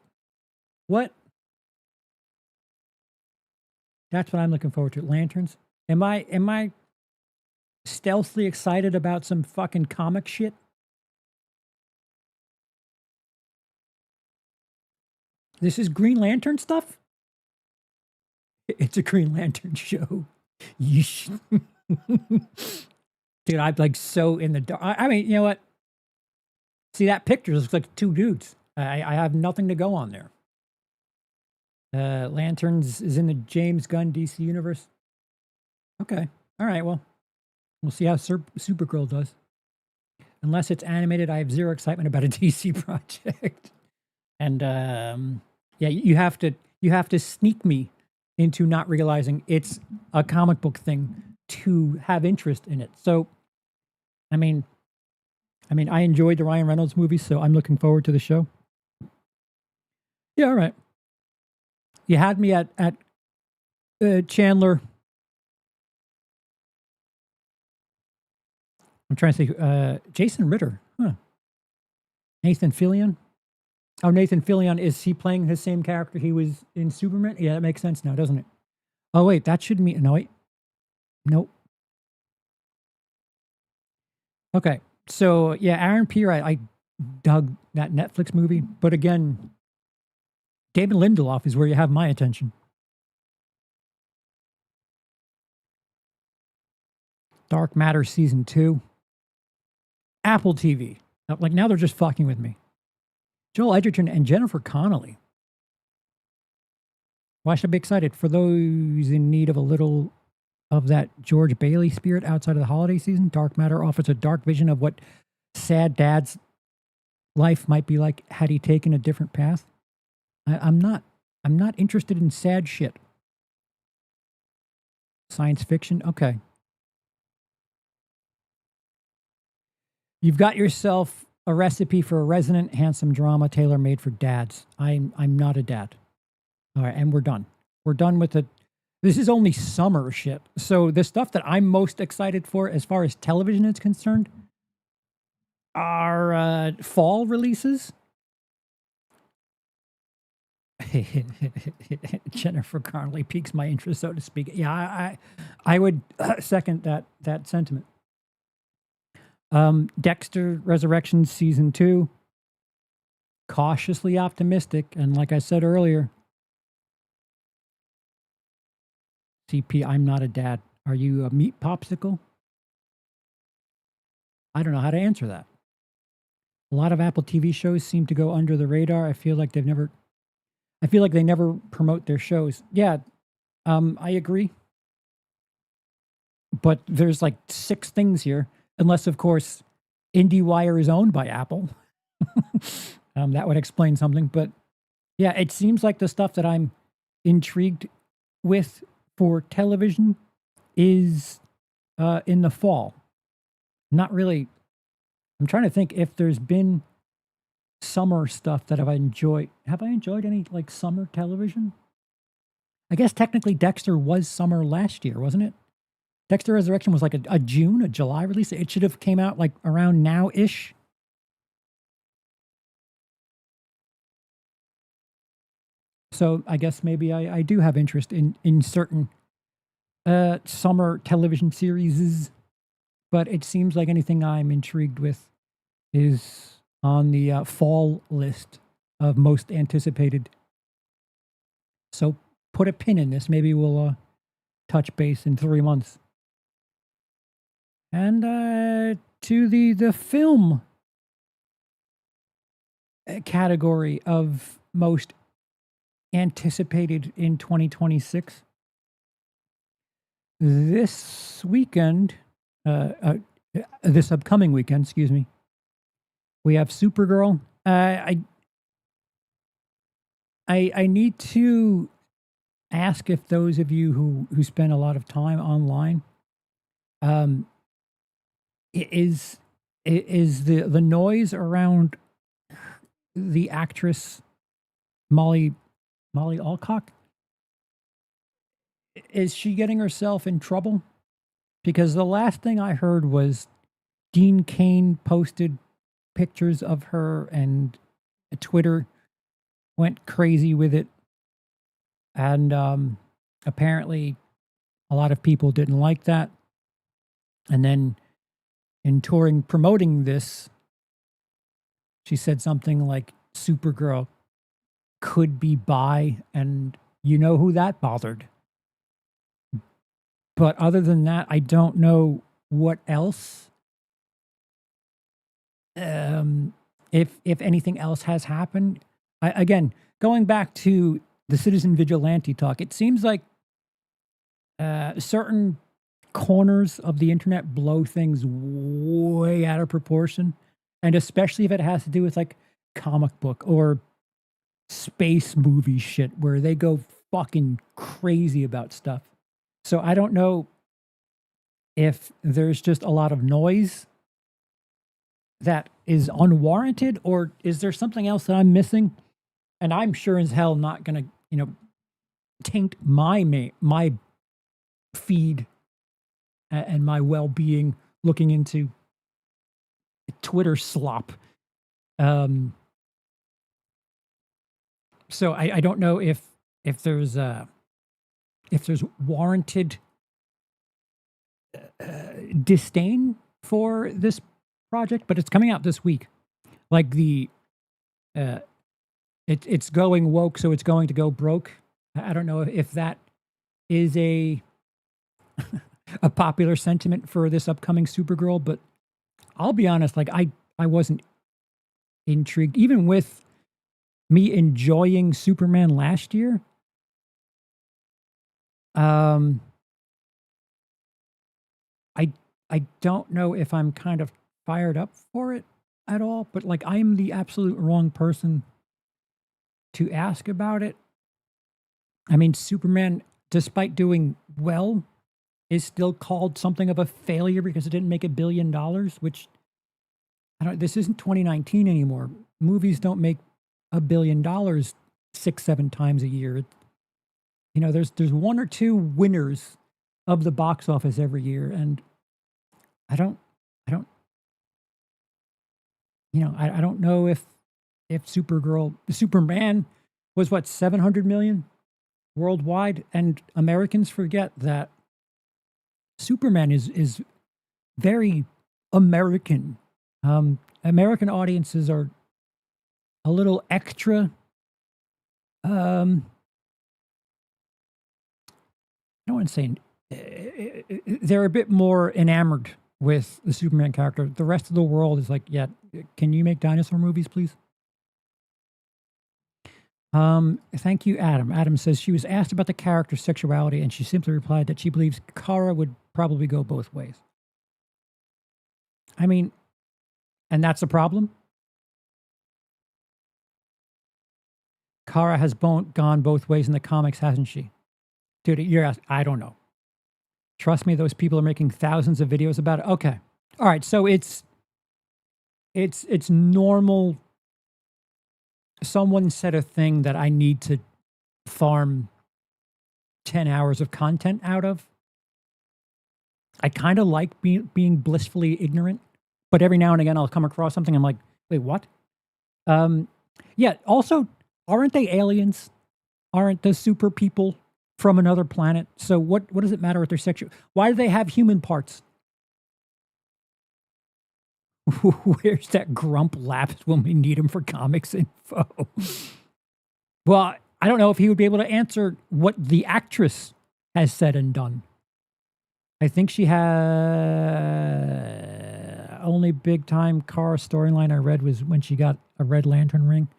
That's what I'm looking forward to. Lanterns. Am I stealthily excited about some fucking comic shit? This is Green Lantern stuff? It's a Green Lantern show. Yeesh. Dude, I'm like so in the dark. I mean, you know what? See, that picture looks like two dudes. I have nothing to go on there. Lanterns is in the James Gunn DC universe. Okay. All right. Well, we'll see how Supergirl does. Unless it's animated, I have zero excitement about a DC project. And yeah, you have to sneak me into not realizing it's a comic book thing to have interest in it. So, I mean, I mean, I enjoyed the Ryan Reynolds movie, so I'm looking forward to the show. Yeah, all right. You had me at Chandler. I'm trying to think. Jason Ritter. Huh. Nathan Fillion. Oh, Nathan Fillion. Is he playing his same character he was in Superman? Yeah, that makes sense now, doesn't it? Oh, wait. That should mean... No, wait. Nope. Okay. So, yeah, Aaron Pierre, I dug that Netflix movie. But again, David Lindelof is where you have my attention. Dark Matter Season 2. Apple TV. Like, now they're just fucking with me. Joel Edgerton and Jennifer Connelly. Why should I be excited? For those in need of a little of that George Bailey spirit outside of the holiday season, Dark Matter offers a dark vision of what sad dad's life might be like had he taken a different path. I'm not interested in sad shit. Science fiction? Okay. You've got yourself a recipe for a resonant, handsome drama tailor-made for dads. I'm not a dad. All right, and we're done. We're done with it. This is only summer shit. So the stuff that I'm most excited for as far as television is concerned are fall releases. Jennifer Connelly piques my interest, so to speak. Yeah, I would second that sentiment. Dexter Resurrection Season 2. Cautiously optimistic. And like I said earlier, CP, I'm not a dad. Are you a meat popsicle? I don't know how to answer that. A lot of Apple TV shows seem to go under the radar. I feel like they never promote their shows. Yeah, I agree. But there's like 6 things here. Unless, of course, IndieWire is owned by Apple. That would explain something. But yeah, it seems like the stuff that I'm intrigued with for television is in the fall. Not really. I'm trying to think if there's been summer stuff that I enjoyed. Have I enjoyed any like summer television? I guess technically Dexter was summer last year, wasn't it? Dexter Resurrection was like a July release. It should have came out like around now-ish. So I guess maybe I do have interest in certain summer television series, but it seems like anything I'm intrigued with is on the fall list of most anticipated. So put a pin in this. Maybe we'll touch base in 3 months. And to the film category of most anticipated in 2026. This weekend, this upcoming weekend, excuse me, we have Supergirl. I need to ask if those of you who spend a lot of time online, is the noise around the actress Molly Alcock, is she getting herself in trouble? Because the last thing I heard was Dean Cain posted pictures of her and Twitter went crazy with it. And apparently a lot of people didn't like that. And then in touring promoting this, she said something like Supergirl could be bi, and you know who that bothered. But other than that, I don't know what else. If anything else has happened. Again, going back to the Citizen Vigilante talk, it seems like certain corners of the internet blow things way out of proportion. And especially if it has to do with like comic book or space movie shit where they go fucking crazy about stuff. So I don't know if there's just a lot of noise that is unwarranted, or is there something else that I'm missing? And I'm sure as hell not going to, taint my feed and my well-being looking into Twitter slop. So I don't know if there's warranted disdain for this project, but it's coming out this week. Like it's going woke, so it's going to go broke. I don't know if that is a popular sentiment for this upcoming Supergirl, but I'll be honest, like I wasn't intrigued, even with me enjoying Superman last year. I don't know if I'm kind of fired up for it at all, but like I'm the absolute wrong person to ask about it. I mean, Superman, despite doing well, is still called something of a failure because it didn't make $1 billion, which this isn't 2019 anymore. Movies don't make $1 billion 6-7 times a year. There's one or two winners of the box office every year, and I don't know if Superman was what, 700 million worldwide, and Americans forget that Superman is very American. American audiences are a little extra. I don't want to say they're a bit more enamored with the Superman character. The rest of the world is like, yeah, can you make dinosaur movies, please? Thank you, Adam. Adam says she was asked about the character's sexuality, and she simply replied that she believes Kara would probably go both ways. I mean, and that's a problem. Kara has gone both ways in the comics, hasn't she? Dude, you're asking, I don't know. Trust me, those people are making thousands of videos about it. Okay. All right, so it's normal. Someone said a thing that I need to farm 10 hours of content out of. I kind of like being blissfully ignorant, but every now and again I'll come across something I'm like, wait, what? Yeah, also, aren't they aliens? Aren't the super people from another planet? So what does it matter with their sexual? Why do they have human parts? Where's that Grump Labs when we need him for comics info? Well, I don't know if he would be able to answer what the actress has said and done. I think she had only big time Kara storyline I read was when she got a Red Lantern ring,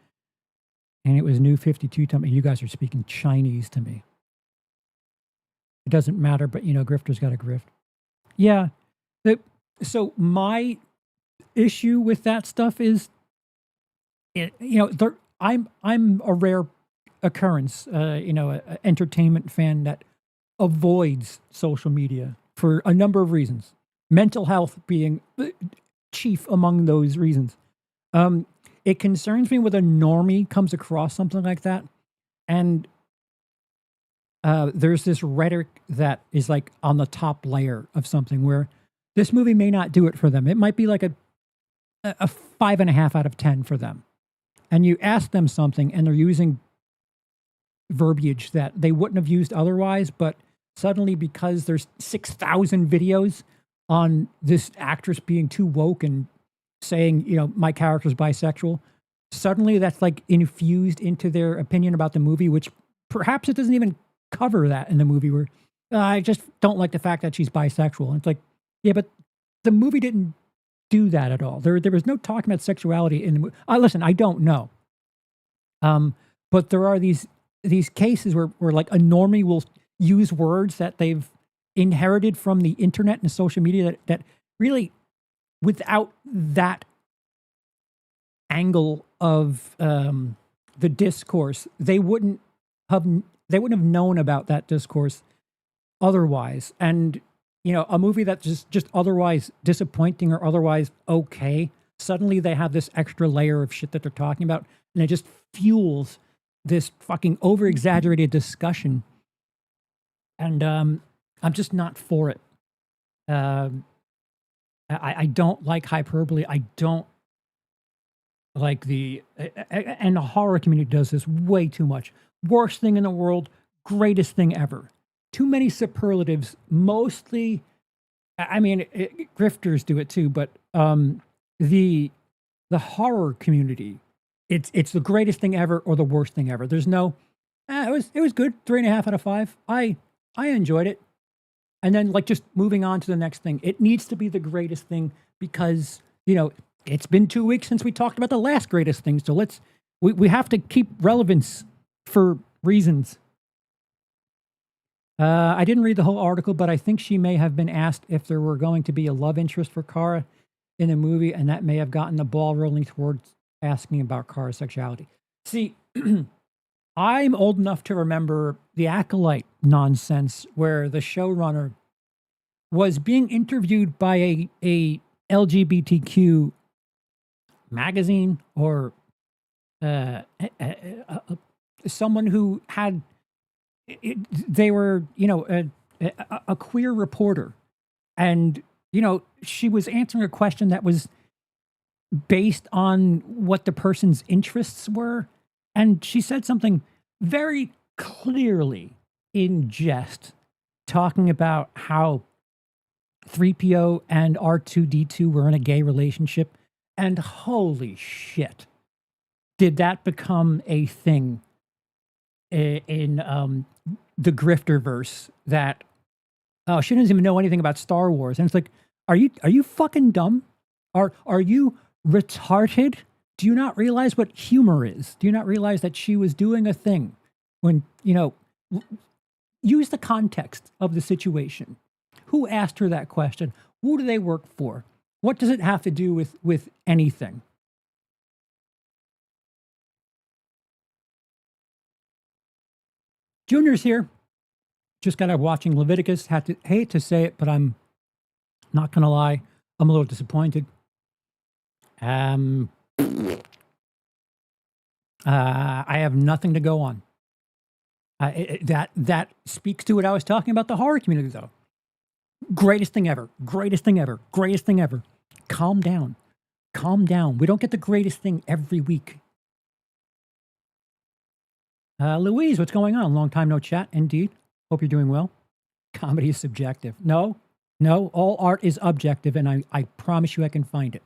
and it was New 52 time. You guys are speaking Chinese to me. It doesn't matter, but grifter's got a grift. Yeah. So my issue with that stuff is, I'm a rare occurrence, an entertainment fan that avoids social media for a number of reasons. Mental health being chief among those reasons. It concerns me when a normie comes across something like that, and there's this rhetoric that is like on the top layer of something where this movie may not do it for them. It might be like a 5.5 out of 10 for them. And you ask them something and they're using verbiage that they wouldn't have used otherwise, but suddenly because there's 6,000 videos on this actress being too woke and saying, my character's bisexual, suddenly that's like infused into their opinion about the movie, which perhaps it doesn't even cover that in the movie, where I just don't like the fact that she's bisexual. And it's like, yeah, but the movie didn't do that at all. There was no talking about sexuality in the movie. Listen, I don't know. But there are these cases where like a normie will use words that they've inherited from the internet and social media that really, without that angle of the discourse, they wouldn't have known about that discourse otherwise. And a movie that's just otherwise disappointing or otherwise okay suddenly they have this extra layer of shit that they're talking about, and it just fuels this fucking over exaggerated discussion. And I'm just not for it. I don't like hyperbole. I don't like and the horror community does this way too much. Worst thing in the world, greatest thing ever. Too many superlatives, mostly, I mean, grifters do it too, but the horror community, it's the greatest thing ever or the worst thing ever. There's no, it was good, 3.5 out of 5. I enjoyed it. And then, like, just moving on to the next thing. It needs to be the greatest thing because, you know, it's been 2 weeks since we talked about the last greatest thing. So we have to keep relevance for reasons. I didn't read the whole article, but I think she may have been asked if there were going to be a love interest for Kara in the movie, and that may have gotten the ball rolling towards asking about Kara's sexuality. See, I'm old enough to remember the Acolyte nonsense where the showrunner was being interviewed by a LGBTQ magazine or someone who had, they were, you know, a queer reporter. And, you know, she was answering a question that was based on what the person's interests were. And she said something very clearly in jest, talking about how 3PO and R2D2 were in a gay relationship. And holy shit, did that become a thing in the grifterverse that, oh, she doesn't even know anything about Star Wars. And it's like, are you fucking dumb? Are you retarded? Do you not realize what humor is? Do you not realize that she was doing a thing when, you know, use the context of the situation. Who asked her that question? Who do they work for? What does it have to do with anything? Junior's here. Just got out watching Leviticus. Hate to say it, but I'm not going to lie. I'm a little disappointed. I have nothing to go on. That speaks to what I was talking about the horror community, though. Greatest thing ever. Greatest thing ever. Greatest thing ever. Calm down. Calm down. We don't get the greatest thing every week. Louise, what's going on? Long time no chat, indeed. Hope you're doing well. Comedy is subjective. No, all art is objective, and I promise you I can find it.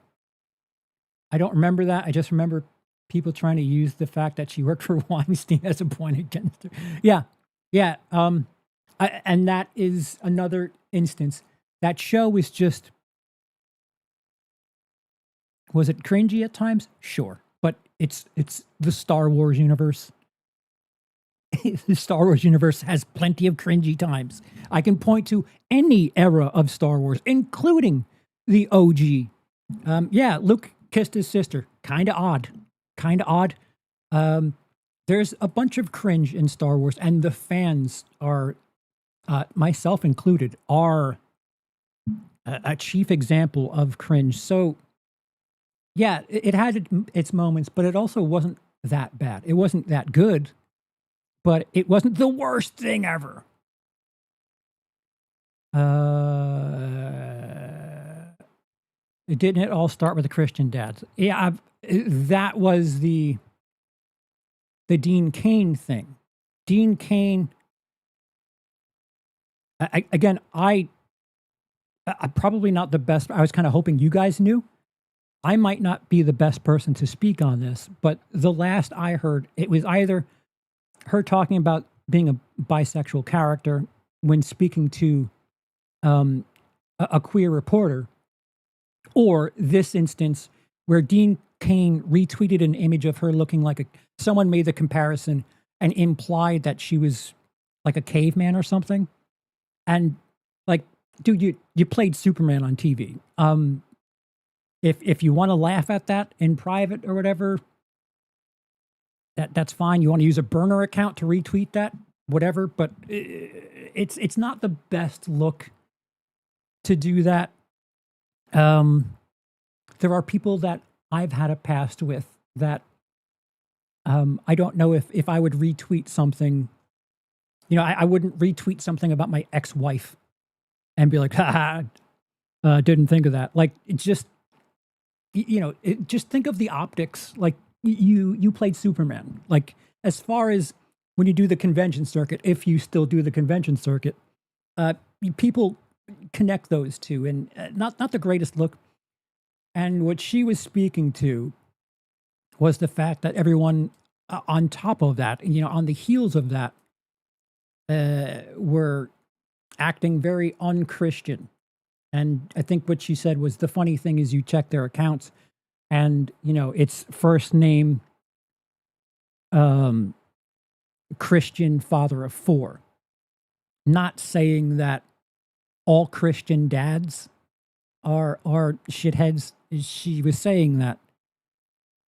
I don't remember that. I just remember people trying to use the fact that she worked for Weinstein as a point against her. Yeah. And that is another instance. That show is just, was it cringy at times? Sure. But it's the Star Wars universe. The Star Wars universe has plenty of cringy times. I can point to any era of Star Wars, including the OG. Luke kissed his sister. Kind of odd. There's a bunch of cringe in Star Wars, and the fans are, myself included, are a chief example of cringe. So, yeah, it had its moments, but it also wasn't that bad. It wasn't that good, but it wasn't the worst thing ever. Didn't it all start with the Christian dads? Yeah, that was the Dean Cain thing. Dean Cain, I'm probably not the best. I was kind of hoping you guys knew. I might not be the best person to speak on this, but the last I heard, it was either her talking about being a bisexual character when speaking to a queer reporter, or this instance where Dean Cain retweeted an image of her looking like someone made the comparison and implied that she was like a caveman or something. And like, dude, you played Superman on TV. If you want to laugh at that in private or whatever, that's fine. You want to use a burner account to retweet that, whatever. But it's not the best look to do that. there are people that I've had a past with that I don't know if I would retweet something. I wouldn't retweet something about my ex-wife and be like, ha, didn't think of that. Like, it's just, just think of the optics. Like, you played Superman. Like, as far as when you do the convention circuit, if you still do the convention circuit, people connect those two, and not the greatest look. And what she was speaking to was the fact that everyone on top of that, on the heels of that, were acting very unchristian. And I think what she said was, the funny thing is, you check their accounts and, it's first name Christian father of four. Not saying that all Christian dads are shitheads. She was saying that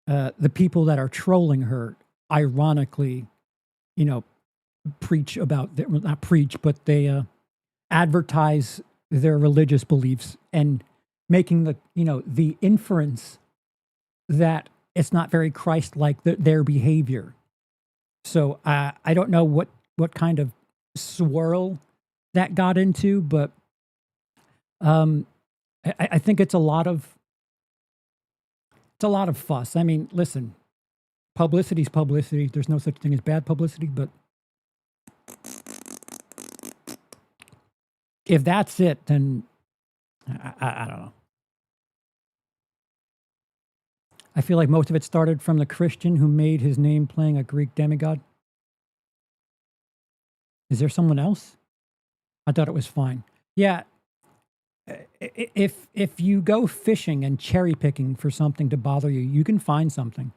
the people that are trolling her, ironically, preach about, well, not preach, but they advertise their religious beliefs and making the inference that it's not very Christ-like, their behavior. So I don't know what kind of swirl that got into, but I think it's a lot of fuss. I mean, listen, publicity's publicity. There's no such thing as bad publicity, but if that's it, then I don't know. I feel like most of it started from the Christian who made his name playing a Greek demigod. Is there someone else? I thought it was fine. Yeah. If you go fishing and cherry picking for something to bother you, you can find something.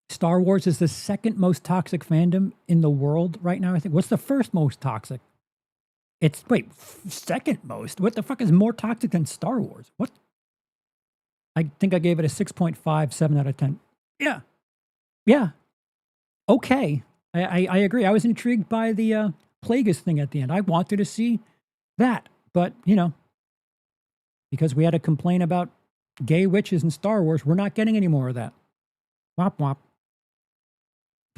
Star Wars is the second most toxic fandom in the world right now, I think. What's the first most toxic? Second most? What the fuck is more toxic than Star Wars? What? I think I gave it a 6.5, 7 out of 10. Yeah. Yeah. Okay. I agree. I was intrigued by the Plagueis thing at the end. I wanted to see that. But, because we had to complain about gay witches in Star Wars, we're not getting any more of that. Wop wop.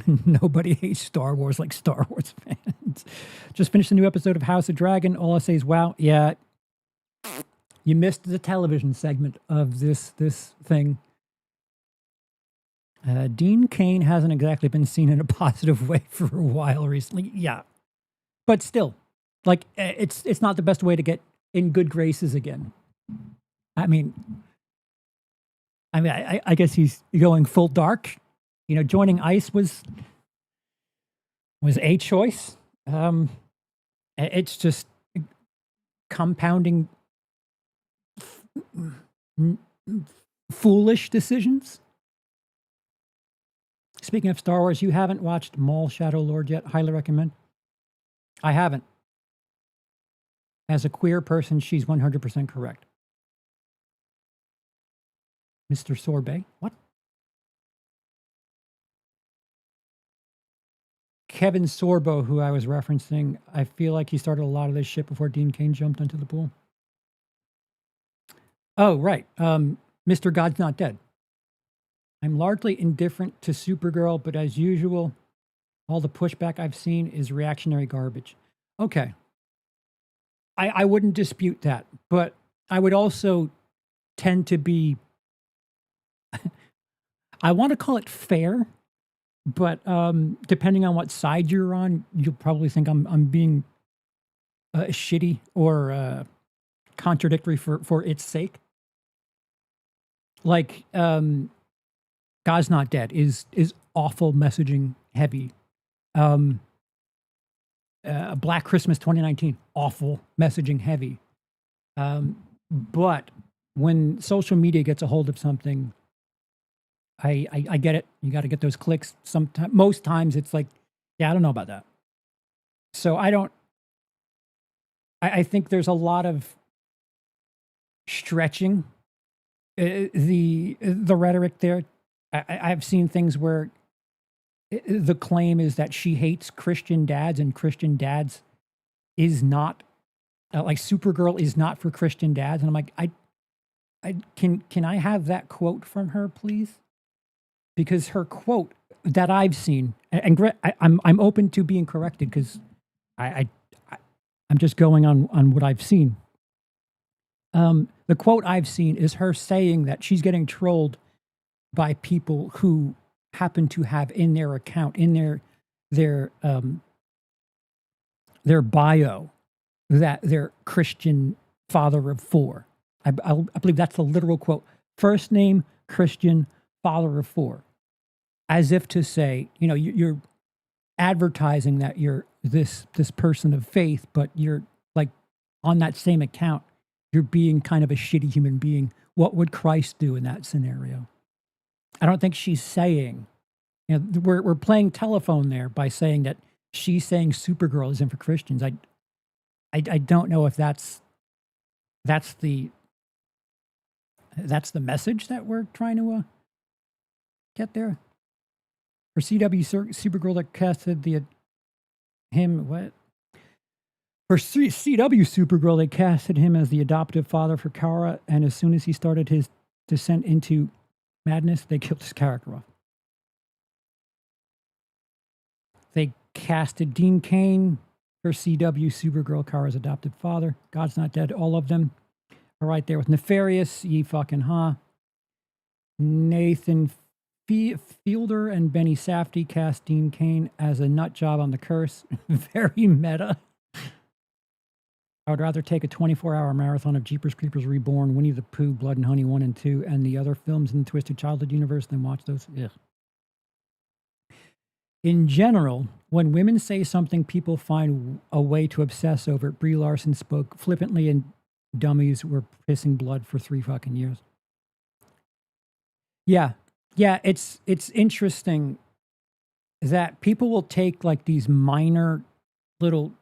Nobody hates Star Wars like Star Wars fans. Just finished a new episode of House of Dragon. All I say is, wow, yeah, you missed the television segment of this thing. Dean Cain hasn't exactly been seen in a positive way for a while recently. Yeah, but still, like, it's not the best way to get in good graces again. I mean, I guess he's going full dark. Joining ICE was a choice. It's just compounding foolish decisions. Speaking of Star Wars, you haven't watched Maul Shadow Lord yet? Highly recommend. I haven't. As a queer person, she's 100% correct. Mr. Sorbet? What? Kevin Sorbo, who I was referencing, I feel like he started a lot of this shit before Dean Cain jumped into the pool. Oh, right. Mr. God's Not Dead. I'm largely indifferent to Supergirl, but as usual, all the pushback I've seen is reactionary garbage. Okay. I wouldn't dispute that, but I would also tend to be, I want to call it fair, but depending on what side you're on, you'll probably think I'm being shitty or contradictory for its sake. Like, God's Not Dead is awful messaging heavy. Black Christmas 2019, awful messaging heavy. But when social media gets a hold of something, I get it. You got to get those clicks. Most times it's like, yeah, I don't know about that. So I think there's a lot of stretching the rhetoric there. I've seen things where the claim is that she hates Christian dads and Christian dads is not like Supergirl is not for Christian dads, and I'm like, can I have that quote from her, please? Because her quote that I've seen, I'm open to being corrected because I I'm just going on what I've seen. The quote I've seen is her saying that she's getting trolled by people who happen to have in their account, in their bio, that they're Christian father of four. I believe that's the literal quote. First name, Christian, father of four. As if to say, you're advertising that you're this person of faith, but you're like on that same account, you're being kind of a shitty human being. What would Christ do in that scenario? I don't think she's saying, we're playing telephone there by saying that she's saying Supergirl isn't for Christians. I don't know if that's the message that we're trying to get there. For CW Supergirl that casted For CW Supergirl, they casted him as the adoptive father for Kara, and as soon as he started his descent into madness, they killed his character off. They casted Dean Cain for CW Supergirl, Kara's adopted father. God's Not Dead, all of them are right there with Nefarious, ye fucking ha. Nathan Fielder and Benny Safdie cast Dean Cain as a nut job on The Curse. Very meta. I would rather take a 24-hour marathon of Jeepers Creepers Reborn, Winnie the Pooh, Blood and Honey 1 and 2, and the other films in the Twisted Childhood universe than watch those. Ugh. In general, when women say something people find a way to obsess over it, Brie Larson spoke flippantly and dummies were pissing blood for 3 fucking years. Yeah, it's interesting that people will take like these minor little,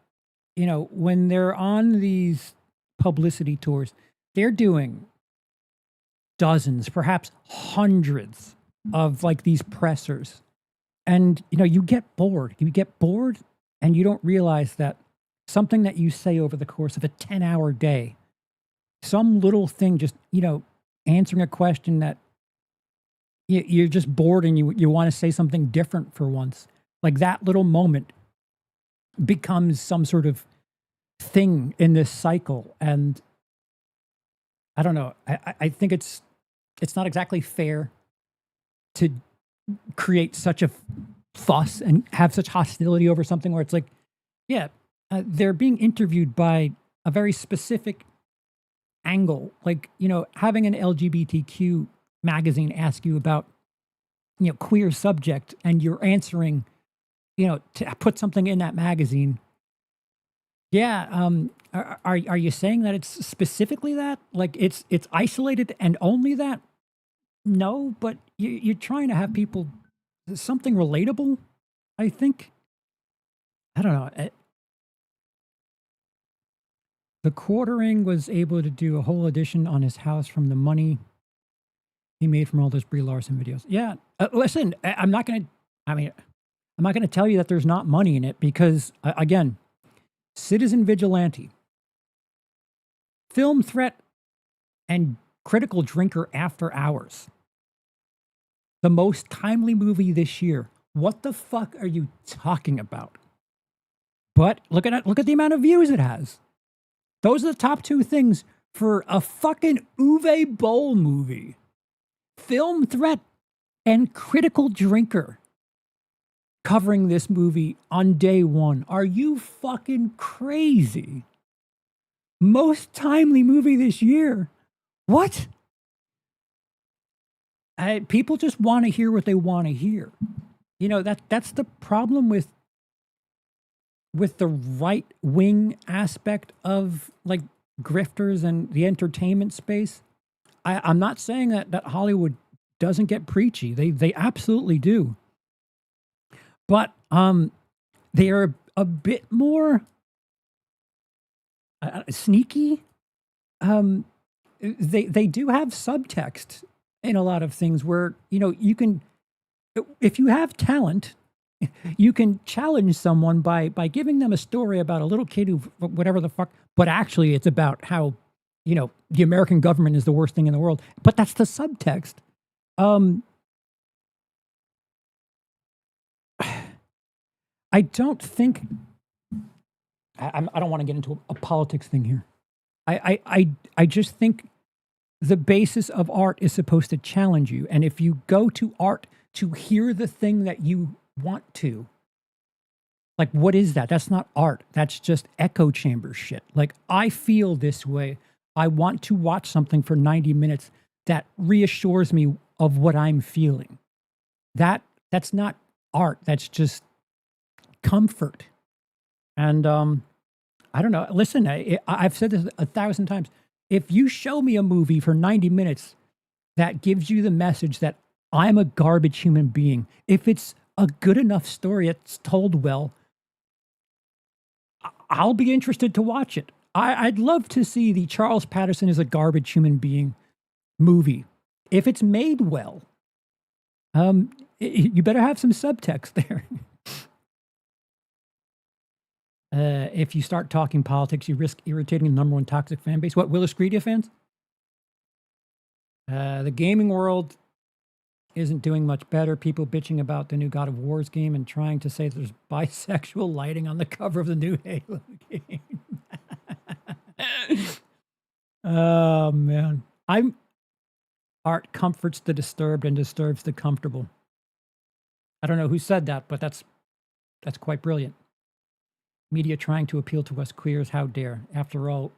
when they're on these publicity tours, they're doing dozens, perhaps hundreds of like these pressers. And, you get bored. You get bored and you don't realize that something that you say over the course of a 10-hour day, some little thing, just, answering a question that you're just bored and you want to say something different for once. Like that little moment becomes some sort of thing in this cycle. And I don't know. I think it's not exactly fair to create such a fuss and have such hostility over something where it's like, they're being interviewed by a very specific angle. Like, having an LGBTQ magazine ask you about, queer subject and you're answering, to put something in that magazine. Yeah. Are you saying that it's specifically that? Like it's isolated and only that? No, but you're trying to have people something relatable, I think. I don't know. The Quartering was able to do a whole edition on his house from the money he made from all those Brie Larson videos. Yeah. Listen, I'm not going to tell you that there's not money in it because, again, Citizen Vigilante, Film Threat, and Critical Drinker After Hours. The most timely movie this year. What the fuck are you talking about? But look at the amount of views it has. Those are the top 2 things for a fucking Uwe Boll movie. Film Threat and Critical Drinker covering this movie on day 1. Are you fucking crazy? Most timely movie this year. What? People just want to hear what they want to hear. That's the problem with the right wing aspect of like grifters and the entertainment space. I'm not saying that Hollywood doesn't get preachy. They absolutely do. But they are a bit more sneaky. They do have subtext in a lot of things where, you can, if you have talent you can challenge someone by giving them a story about a little kid who whatever the fuck, but actually it's about how, the American government is the worst thing in the world. But that's the subtext. I don't think I don't want to get into a politics thing here. I just think the basis of art is supposed to challenge you, and if you go to art to hear the thing that you want to, like, what is that? That's not art. That's just echo chamber shit. Like, I feel this way. I want to watch something for 90 minutes that reassures me of what I'm feeling. That's not art. That's just comfort. And I don't know. Listen, I've said this 1,000 times. If you show me a movie for 90 minutes that gives you the message that I'm a garbage human being, if it's a good enough story, it's told well, I'll be interested to watch it. I'd love to see the Charles Patterson is a garbage human being movie. If it's made well, you better have some subtext there. If you start talking politics, you risk irritating the number one toxic fan base. What, WILIscredia fans? The gaming world isn't doing much better. People bitching about the new God of War's game and trying to say there's bisexual lighting on the cover of the new Halo game. Oh, man. Art comforts the disturbed and disturbs the comfortable. I don't know who said that, but that's quite brilliant. Media trying to appeal to us queers, how dare. After all,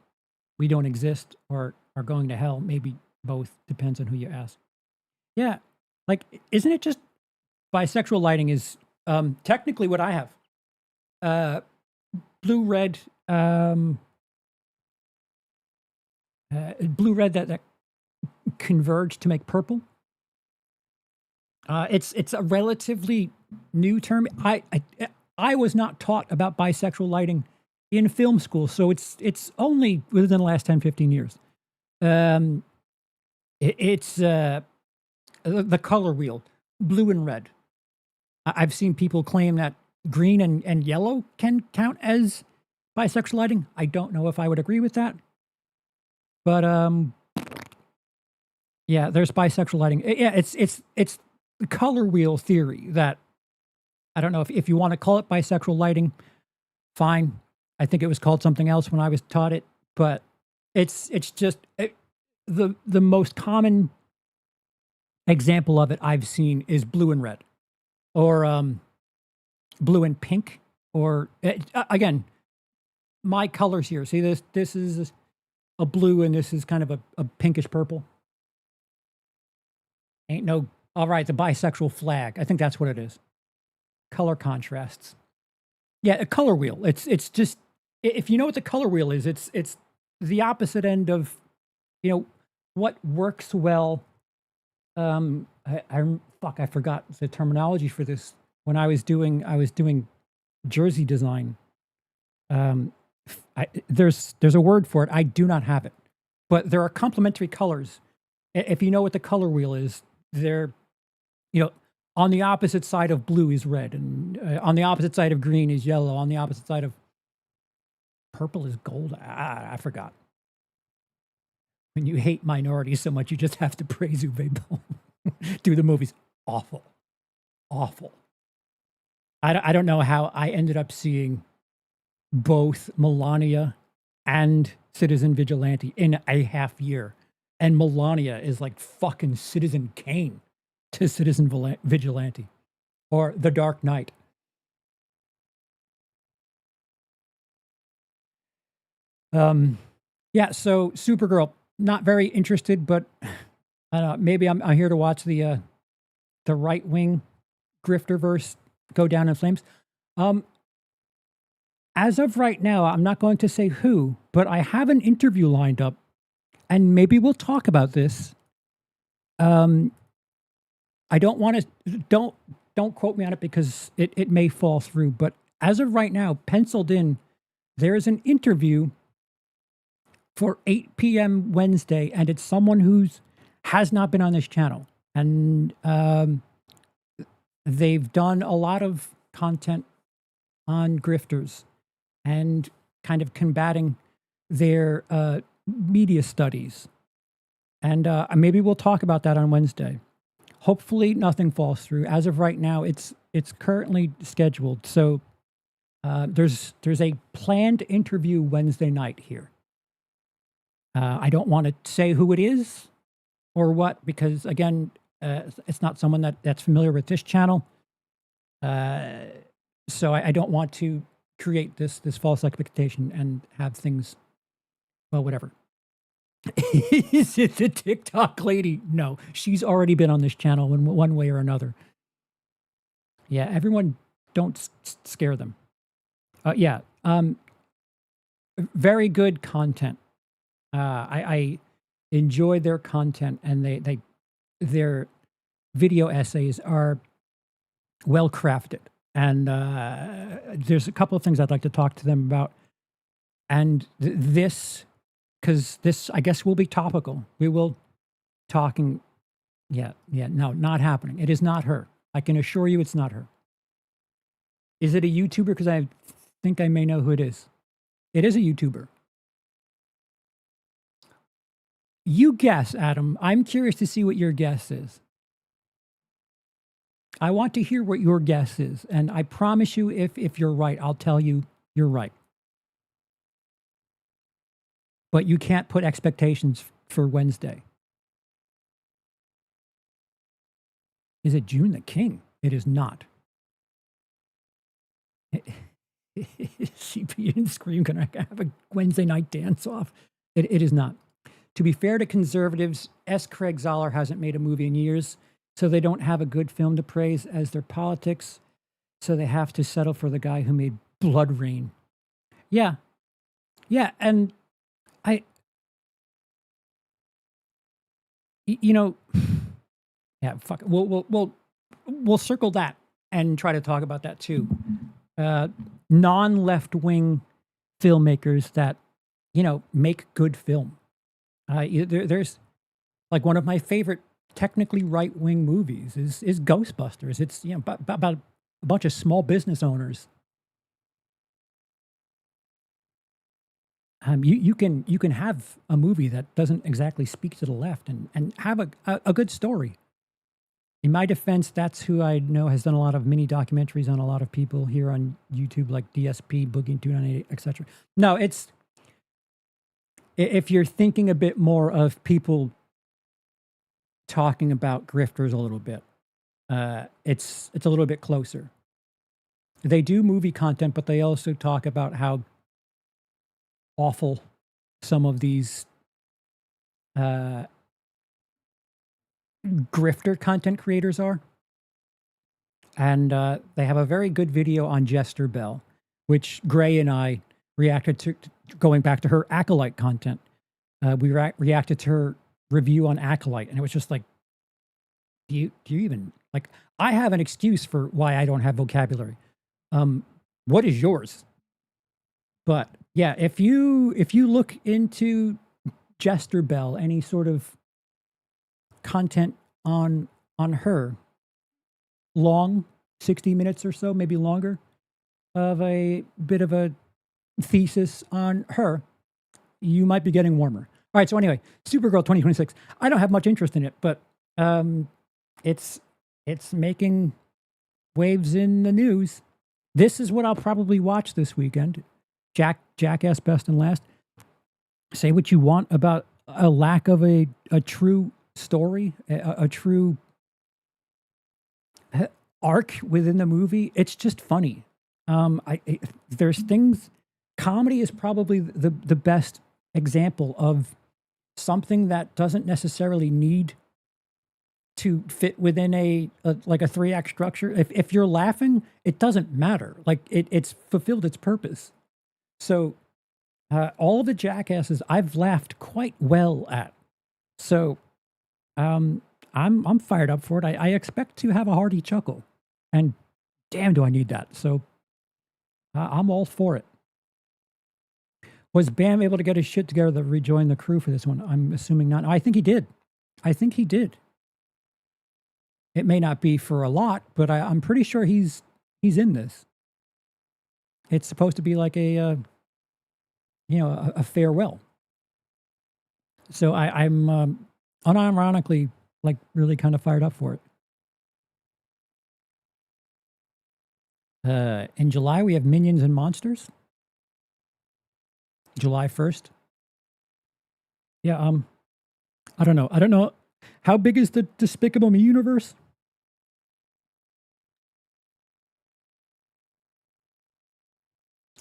we don't exist or are going to hell. Maybe both. Depends on who you ask. Yeah. Like, isn't it just bisexual lighting is technically what I have. Blue red that converge to make purple. It's a relatively new term. I was not taught about bisexual lighting in film school, so it's only within the last 10, 15 years. It's the color wheel, blue and red. I've seen people claim that green and yellow can count as bisexual lighting. I don't know if I would agree with that. But yeah, there's bisexual lighting. Yeah, it's the color wheel theory that I don't know if you want to call it bisexual lighting, fine. I think it was called something else when I was taught it, but it's just the most common example of it I've seen is blue and red, or blue and pink, or again, my colors here. See this? This is a blue, and this is kind of a pinkish purple. Ain't no all right. The bisexual flag. I think that's what it is. Color contrasts. Yeah, a color wheel. It's just, if you know what the color wheel is, it's the opposite end of, what works well. I forgot the terminology for this. When I was doing jersey design. There's a word for it. I do not have it, but there are complementary colors. If you know what the color wheel is, they're, on the opposite side of blue is red, and on the opposite side of green is yellow. On the opposite side of purple is gold. I forgot. When you hate minorities so much, you just have to praise Uwe Boll. Dude, the movie's awful. Awful. I don't know how I ended up seeing both Melania and Citizen Vigilante in a half year. And Melania is like fucking Citizen Kane to Citizen Vigilante, or The Dark Knight. Yeah, so Supergirl, not very interested, but I don't know, maybe I'm here to watch the right-wing grifterverse go down in flames. As of right now, I'm not going to say who, but I have an interview lined up, and maybe we'll talk about this. I don't want to, don't quote me on it because it may fall through, but as of right now, penciled in, there is an interview for 8 p.m. Wednesday, and it's someone who's has not been on this channel. And they've done a lot of content on grifters and kind of combating their media studies. And maybe we'll talk about that on Wednesday. Hopefully nothing falls through. As of right now, it's currently scheduled. So there's a planned interview Wednesday night here. I don't want to say who it is or what, because again, it's not someone that's familiar with this channel. So I don't want to create this false expectation and have things, well, whatever. Is it the TikTok lady? No, she's already been on this channel in one way or another. Yeah, everyone, don't scare them. Yeah, very good content. I enjoy their content, and their video essays are well crafted. And there's a couple of things I'd like to talk to them about. And this, because this, I guess, will be topical. We will talking. Yeah, no, not happening. It is not her. I can assure you it's not her. Is it a YouTuber? Because I think I may know who it is. It is a YouTuber. You guess, Adam. I'm curious to see what your guess is. I want to hear what your guess is. And I promise you, if you're right, I'll tell you you're right. But you can't put expectations for Wednesday. Is it June the King? It is not. CP and Scream can I have a Wednesday night dance off? It is not. To be fair to conservatives, S. Craig Zahler hasn't made a movie in years, so they don't have a good film to praise as their politics, so they have to settle for the guy who made Blood Rain. Yeah, and you know, yeah, fuck. We'll circle that and try to talk about that too. Non-left-wing filmmakers that make good film. There's like one of my favorite technically right-wing movies is Ghostbusters. It's about a bunch of small business owners. You can have a movie that doesn't exactly speak to the left and have a good story. In my defense, that's who I know has done a lot of mini documentaries on a lot of people here on YouTube, like DSP, Boogie 298, etc. No, it's if you're thinking a bit more of people talking about grifters a little bit, it's a little bit closer. They do movie content, but they also talk about how awful some of these grifter content creators are. And they have a very good video on Jester Bell, which Gray and I reacted to, going back to her Acolyte content. We reacted to her review on Acolyte, and it was just like, do you even, like, I have an excuse for why I don't have vocabulary. What is yours? But yeah, if you look into Jester Bell, any sort of content on her, long, 60 minutes or so, maybe longer, of a bit of a thesis on her, you might be getting warmer. All right, so anyway, Supergirl 2026. I don't have much interest in it, but it's making waves in the news. This is what I'll probably watch this weekend. Jackass Best and Last. Say what you want about a lack of a true story, a true arc within the movie. It's just funny. There's things. Comedy is probably the best example of something that doesn't necessarily need to fit within a 3-act structure. If you're laughing, it doesn't matter. Like it's fulfilled its purpose. So all the Jackasses I've laughed quite well at. So I'm fired up for it. I expect to have a hearty chuckle, and damn, do I need that. So I'm all for it. Was Bam able to get his shit together to rejoin the crew for this one? I'm assuming not. I think he did. It may not be for a lot, but I'm pretty sure he's He's in this. It's supposed to be like a a farewell. So I'm unironically like really kind of fired up for it. In July we have Minions and Monsters. July 1st. Yeah. I don't know. I don't know. How big is the Despicable Me universe?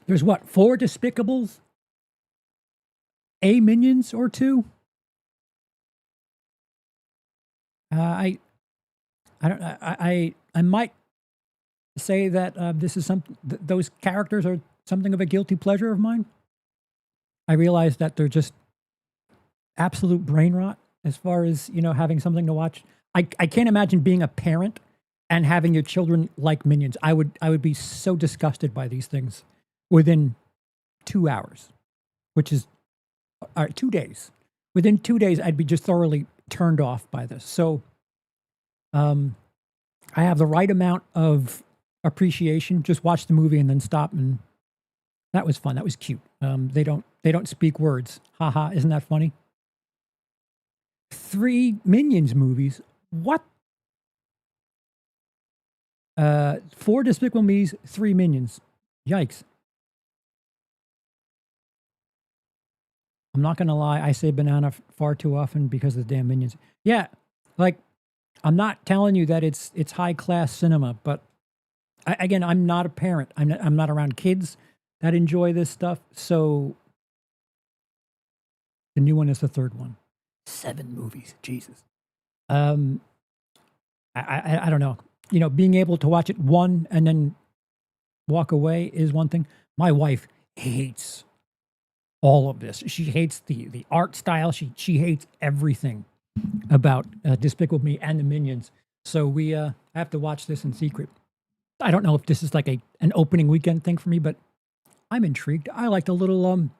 There's what, 4 Despicables? A Minions or 2? I don't. I might say that this is those characters are something of a guilty pleasure of mine. I realize that they're just absolute brain rot as far as having something to watch. I can't imagine being a parent and having your children like Minions. I would be so disgusted by these things within 2 hours, which is 2 days. Within 2 days, I'd be just thoroughly turned off by this. So, I have the right amount of appreciation. Just watch the movie and then stop, and that was fun. That was cute. They don't speak words. Haha, isn't that funny? 3 Minions movies. What? 4 Despicable Me's, 3 Minions. Yikes. I'm not going to lie. I say banana far too often because of the damn Minions. Yeah, like, I'm not telling you that it's high class cinema, but again, I'm not a parent. I'm not around kids that enjoy this stuff. So the new one is the 3rd one. 7 movies, Jesus. I don't know. Being able to watch it one and then walk away is one thing. My wife hates all of this. She hates the art style. She hates everything about Despicable Me and the Minions. So we have to watch this in secret. I don't know if this is like an opening weekend thing for me, but I'm intrigued. I like the little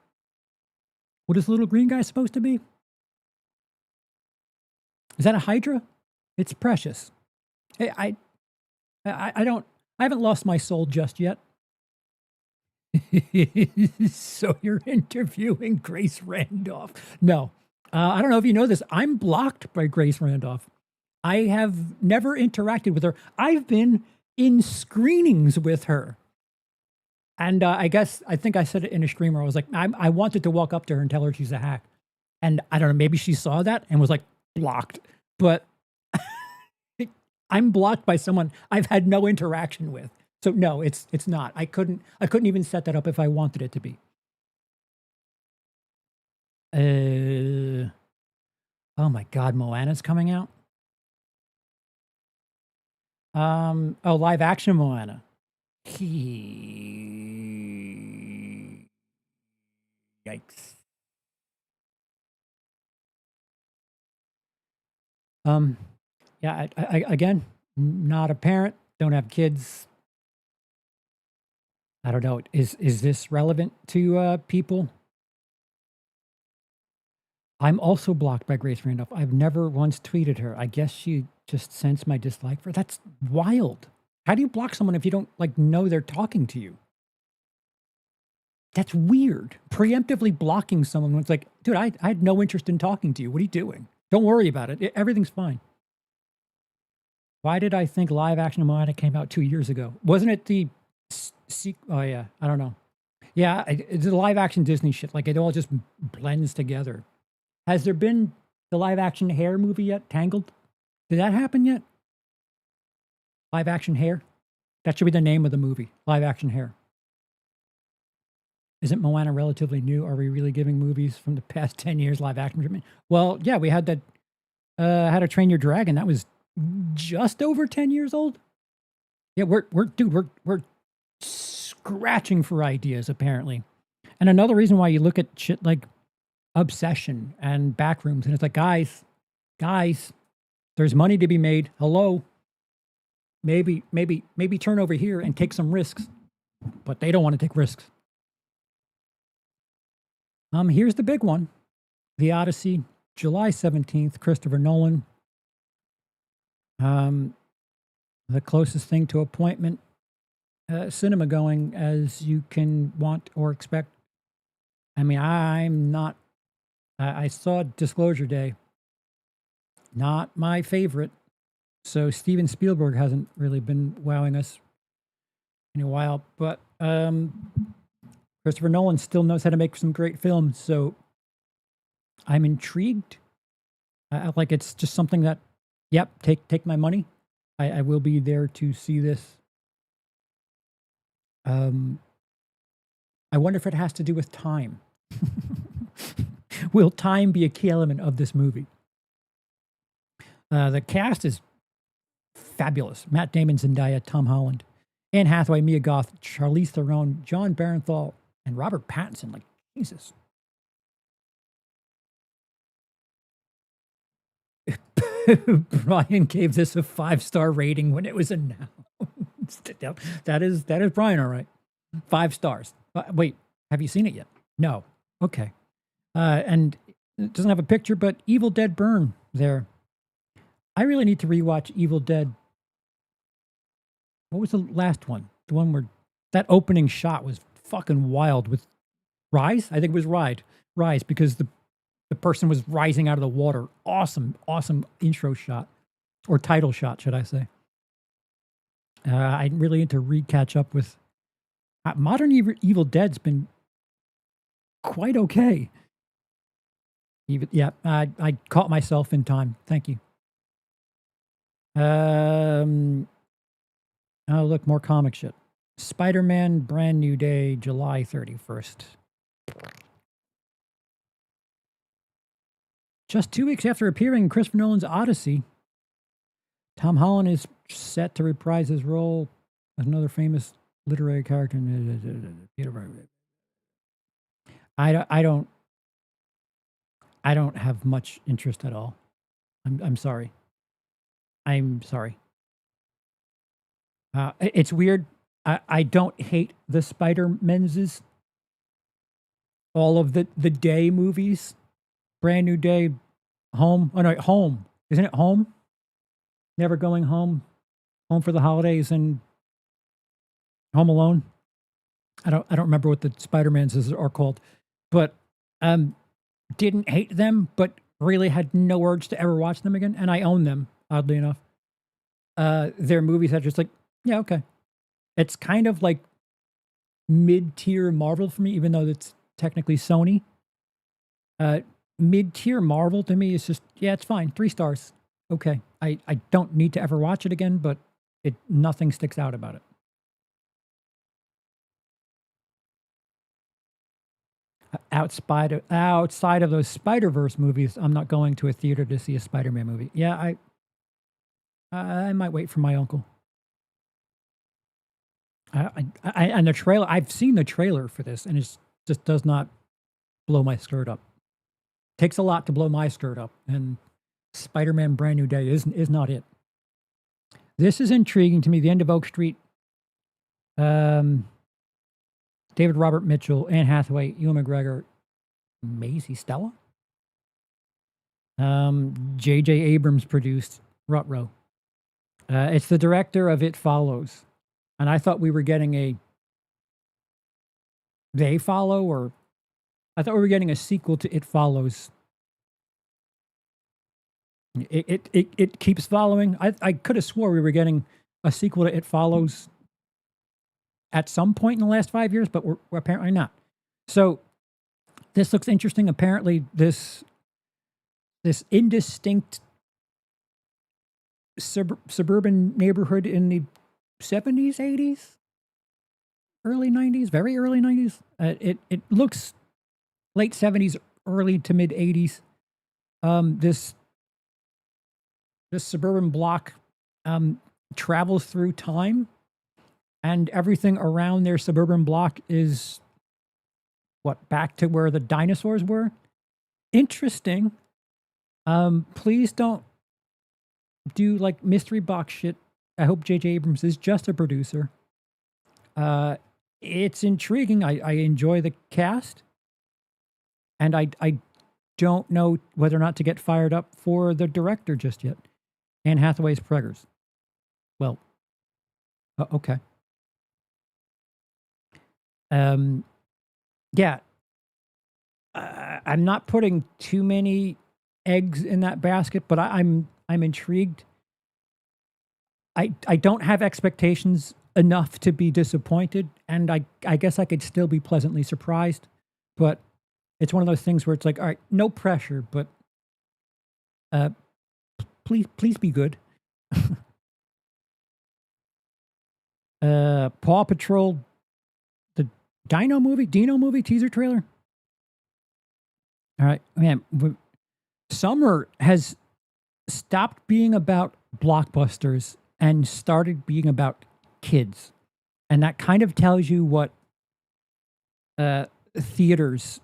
what is the little green guy supposed to be? Is that a Hydra? It's precious. I haven't lost my soul just yet. So you're interviewing Grace Randolph? No. I don't know if you know this. I'm blocked by Grace Randolph. I have never interacted with her. I've been in screenings with her. And I think I said it in a stream where I was like, I wanted to walk up to her and tell her she's a hack. And I don't know, maybe she saw that and was like, blocked. But I'm blocked by someone I've had no interaction with. So no, it's not. I couldn't even set that up if I wanted it to be. Oh my God, Moana's coming out. Live action Moana. Yikes. Yeah, I again, not a parent, don't have kids. I don't know. Is this relevant to people? I'm also blocked by Grace Randolph. I've never once tweeted her. I guess she just sensed my dislike for her. That's wild. How do you block someone if you don't know they're talking to you? That's weird. Preemptively blocking someone when it's like, dude, I had no interest in talking to you. What are you doing? Don't worry about it. Everything's fine. Why did I think live action Moana came out 2 years ago? Wasn't it the oh yeah, I don't know. Yeah, it's the live action Disney shit. Like it all just blends together. Has there been the live action Hair movie yet? Tangled? Did that happen yet? Live action Hair? That should be the name of the movie. Live action Hair. Isn't Moana relatively new? Are we really giving movies from the past 10 years live action treatment? Well, yeah, we had that How to Train Your Dragon. That was just over 10 years old. Yeah, we're scratching for ideas apparently. And another reason why you look at shit like Obsession and Backrooms and it's like, guys, there's money to be made. Hello. Maybe turn over here and take some risks. But they don't want to take risks. Here's the big one. The Odyssey, July 17th, Christopher Nolan. The closest thing to appointment cinema going as you can want or expect. I mean, I'm not. I saw Disclosure Day. Not my favorite. So Steven Spielberg hasn't really been wowing us in a while, but Christopher Nolan still knows how to make some great films. So I'm intrigued. Like it's just something that, yep, take my money. I will be there to see this. I wonder if it has to do with time. Will time be a key element of this movie? The cast is fabulous. Matt Damon, Zendaya, Tom Holland, Anne Hathaway, Mia Goth, Charlize Theron, John Barenthal, and Robert Pattinson. Like, Jesus. Brian gave this a 5-star rating when it was announced. that is Brian, all right. 5 stars. Wait, have you seen it yet? No. Okay. And it doesn't have a picture, but Evil Dead Burn there. I really need to rewatch Evil Dead. What was the last one? The one where that opening shot was fucking wild with Rise? I think it was Rise, because the person was rising out of the water. Awesome intro shot, or title shot, should I say. I really need to catch up with modern Evil Dead's been quite okay. I caught myself in time. Thank you. Oh, look, more comic shit. Spider-Man Brand New Day, July 31st. Just 2 weeks after appearing in Christopher Nolan's Odyssey, Tom Holland is set to reprise his role as another famous literary character. I don't have much interest at all. I'm sorry. I'm sorry. It's weird. I don't hate the Spider-Men's, all of the Day movies. Brand New Day, Home. Oh no, Home. Isn't it Home? Never Going Home. Home for the Holidays and Home Alone. I don't remember what the Spider-Mans are called, but didn't hate them, but really had no urge to ever watch them again. And I own them, oddly enough. They're movies that are just like, yeah, okay. It's kind of like mid-tier Marvel for me, even though it's technically Sony. Mid-tier Marvel to me is just, yeah, it's fine. 3 stars. Okay. I don't need to ever watch it again, but nothing sticks out about it. Outside of those Spider-Verse movies, I'm not going to a theater to see a Spider-Man movie. Yeah, I might wait for my uncle. And the trailer, I've seen the trailer for this, and it just does not blow my skirt up. Takes a lot to blow my skirt up, and Spider-Man Brand New Day is not it. This is intriguing to me. The End of Oak Street. David Robert Mitchell, Anne Hathaway, Ewan McGregor, Maisie Stella. J.J. Abrams produced Rutrow. It's the director of It Follows. And I thought we were getting a They Follow, or I thought we were getting a sequel to It Follows. It keeps following. I could have swore we were getting a sequel to It Follows at some point in the last 5 years, but we're apparently not. So this looks interesting. Apparently this indistinct suburban neighborhood in the 70s, 80s, early 90s, very early 90s. It looks late 70s, early to mid 80s. This suburban block travels through time, and everything around their suburban block is back to where the dinosaurs were. Interesting. Please don't do like mystery box shit. I hope J.J. Abrams is just a producer. It's intriguing. I enjoy the cast. And I don't know whether or not to get fired up for the director just yet. Anne Hathaway's Preggers. Well, okay. Um, yeah, I'm not putting too many eggs in that basket, but I'm intrigued. I don't have expectations enough to be disappointed, and I guess I could still be pleasantly surprised. But it's one of those things where it's like, all right, no pressure, but uh, please be good. Paw Patrol, the Dino movie teaser trailer. All right, man. Summer has stopped being about blockbusters and started being about kids, and that kind of tells you what theaters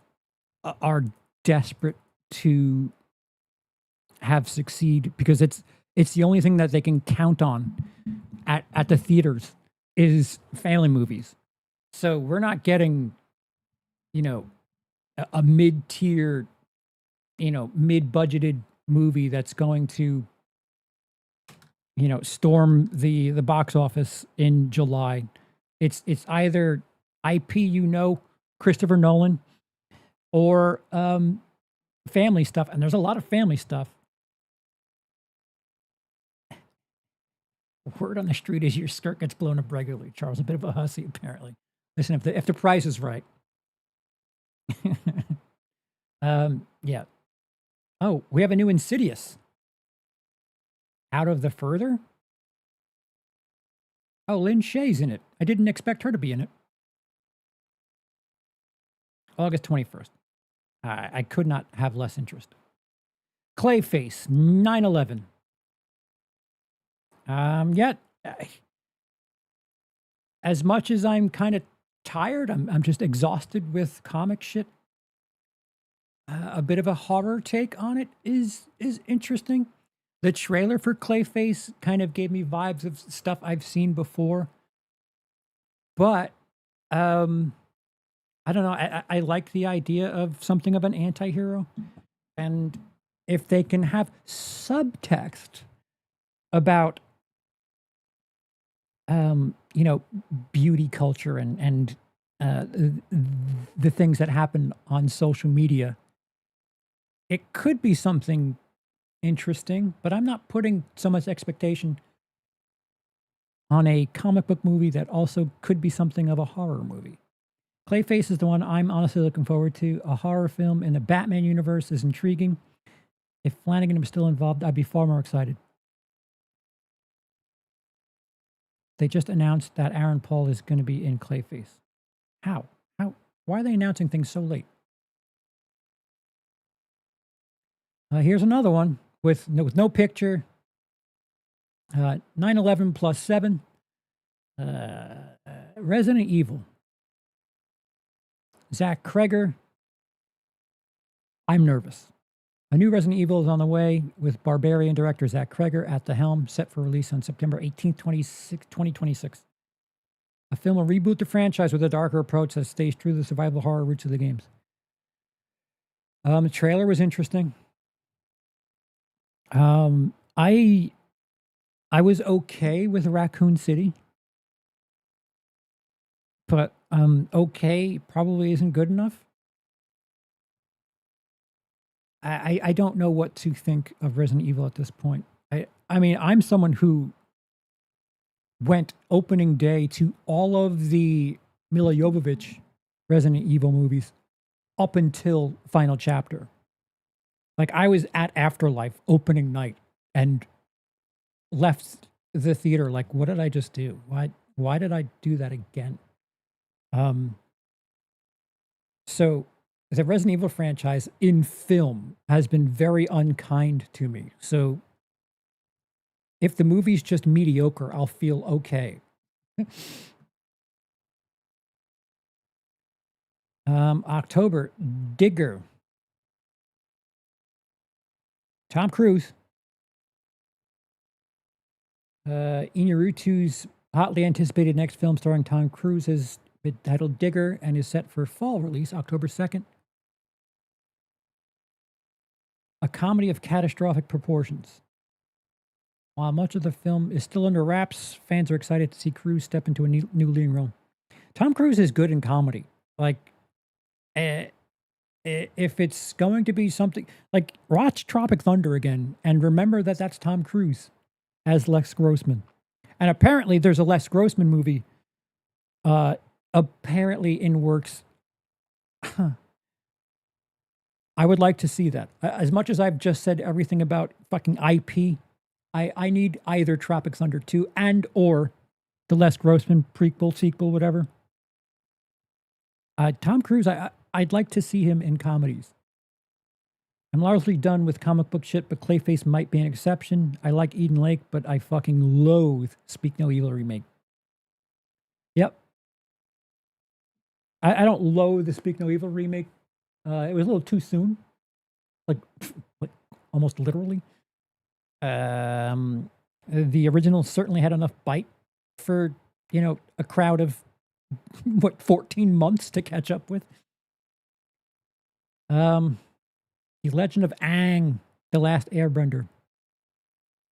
are desperate to have succeed, because it's the only thing that they can count on at the theaters is family movies. So we're not getting, you know, a mid-tier, mid-budgeted movie that's going to, storm the box office in July. It's either IP, Christopher Nolan, or family stuff, and there's a lot of family stuff. Word on the street is your skirt gets blown up regularly. Charles, a bit of a hussy, apparently. Listen, if the price is right. Yeah. Oh, we have a new Insidious. Out of the Further? Oh, Lynn Shay's in it. I didn't expect her to be in it. August 21st. I could not have less interest. Clayface, 9/11. Yet, as much as I'm kind of tired, I'm just exhausted with comic shit. A bit of a horror take on it is interesting. The trailer for Clayface kind of gave me vibes of stuff I've seen before. But I don't know. I like the idea of something of an anti-hero. And if they can have subtext about beauty culture and the things that happen on social media, it could be something interesting, but I'm not putting so much expectation on a comic book movie that also could be something of a horror movie. Clayface is the one I'm honestly looking forward to. A horror film in the Batman universe is intriguing. If Flanagan was still involved, I'd be far more excited. They just announced that Aaron Paul is going to be in Clayface. How? Why are they announcing things so late? Here's another one with no picture. 9/11 plus 7. Resident Evil. Zach Kreger. I'm nervous. A new Resident Evil is on the way with Barbarian director Zach Kreger at the helm, set for release on September 18th, 2026. A film will reboot the franchise with a darker approach that stays true to the survival horror roots of the games. The trailer was interesting. I was okay with Raccoon City, but okay probably isn't good enough. I don't know what to think of Resident Evil at this point. I mean, I'm someone who went opening day to all of the Mila Jovovich Resident Evil movies up until Final Chapter. Like, I was at Afterlife opening night and left the theater like, what did I just do? Why did I do that again? So the Resident Evil franchise in film has been very unkind to me. So if the movie's just mediocre, I'll feel okay. October, Digger. Tom Cruise. Iñárritu's hotly anticipated next film starring Tom Cruise is titled Digger and is set for fall release October 2nd. A comedy of catastrophic proportions. While much of the film is still under wraps, fans are excited to see Cruise step into a new leading role. Tom Cruise is good in comedy. Like, eh, if it's going to be something like watch Tropic Thunder again and remember that that's Tom Cruise as Lex Grossman. And apparently there's a Les Grossman movie apparently in works. I would like to see that. As much as I've just said everything about fucking IP, I need either Tropic Thunder 2 and or the Les Grossman prequel, sequel, whatever. Tom Cruise, I'd like to see him in comedies. I'm largely done with comic book shit, but Clayface might be an exception. I like Eden Lake, but I fucking loathe Speak No Evil remake. Yep. I don't loathe the Speak No Evil remake. It was a little too soon. Like almost literally. The original certainly had enough bite for, a crowd of, 14 months to catch up with. The Legend of Aang, The Last Airbender.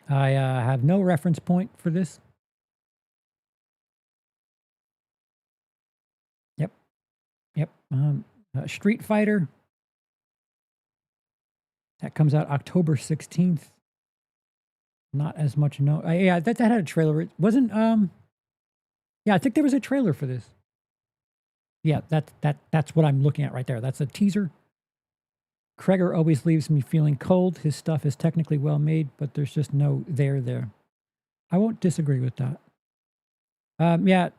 I have no reference point for this. Yep. Street Fighter. That comes out October 16th. Not as much yeah, that had a trailer. It wasn't yeah, I think there was a trailer for this. Yeah, that's what I'm looking at right there. That's a teaser. Kreger always leaves me feeling cold. His stuff is technically well made, but there's just no there. I won't disagree with that. Yeah,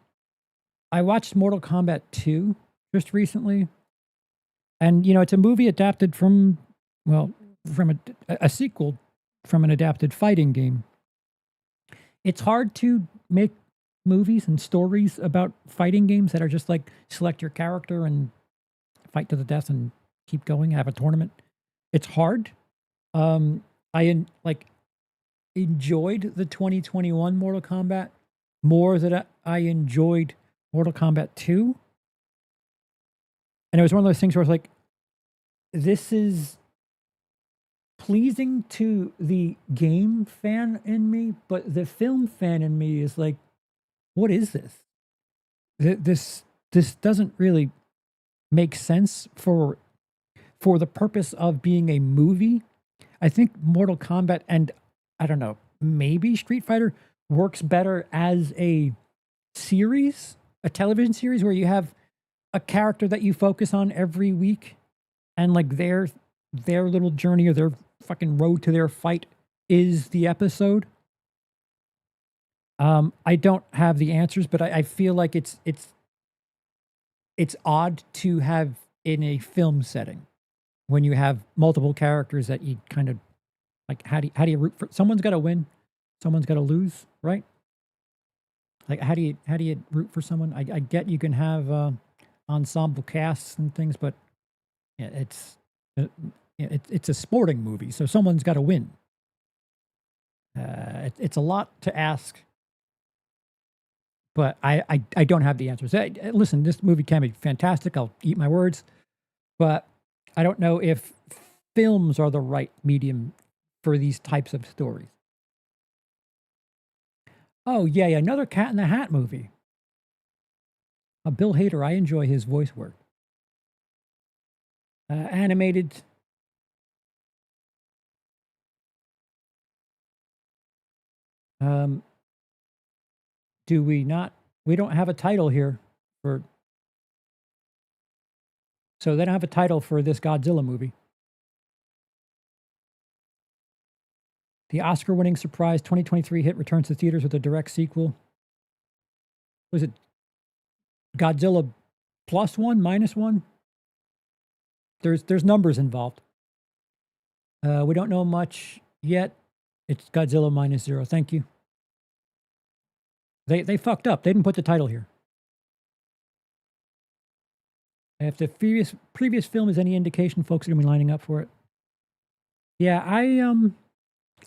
I watched Mortal Kombat 2 just recently. And, it's a movie adapted from a sequel from an adapted fighting game. It's hard to make movies and stories about fighting games that are just like select your character and fight to the death and keep going, have a tournament. It's hard. I enjoyed the 2021 Mortal Kombat more than I enjoyed Mortal Kombat 2. And it was one of those things where it's like, this is pleasing to the game fan in me, but the film fan in me is like, what is this? This doesn't really make sense for the purpose of being a movie. I think Mortal Kombat and, I don't know, maybe Street Fighter works better as a series, a television series where you have a character that you focus on every week and like their little journey or their fucking road to their fight is the episode. I don't have the answers, but I feel like it's odd to have in a film setting when you have multiple characters that you kind of like. How do you root for? Someone's got to win, someone's got to lose, right? Like how do you root for someone? I get you can have ensemble casts and things, but yeah, it's a sporting movie, so someone's got to win. It's a lot to ask. But I don't have the answers. Listen, this movie can be fantastic. I'll eat my words. But I don't know if films are the right medium for these types of stories. Oh, yeah, another Cat in the Hat movie. Bill Hader, I enjoy his voice work. Animated. Do we not? We don't have a title here for. So they don't have a title for this Godzilla movie. The Oscar-winning surprise 2023 hit returns to theaters with a direct sequel. Was it Godzilla +1, -1? There's numbers involved. We don't know much yet. It's Godzilla -0. Thank you. They fucked up. They didn't put the title here. If the previous film is any indication, folks are gonna be lining up for it. Yeah,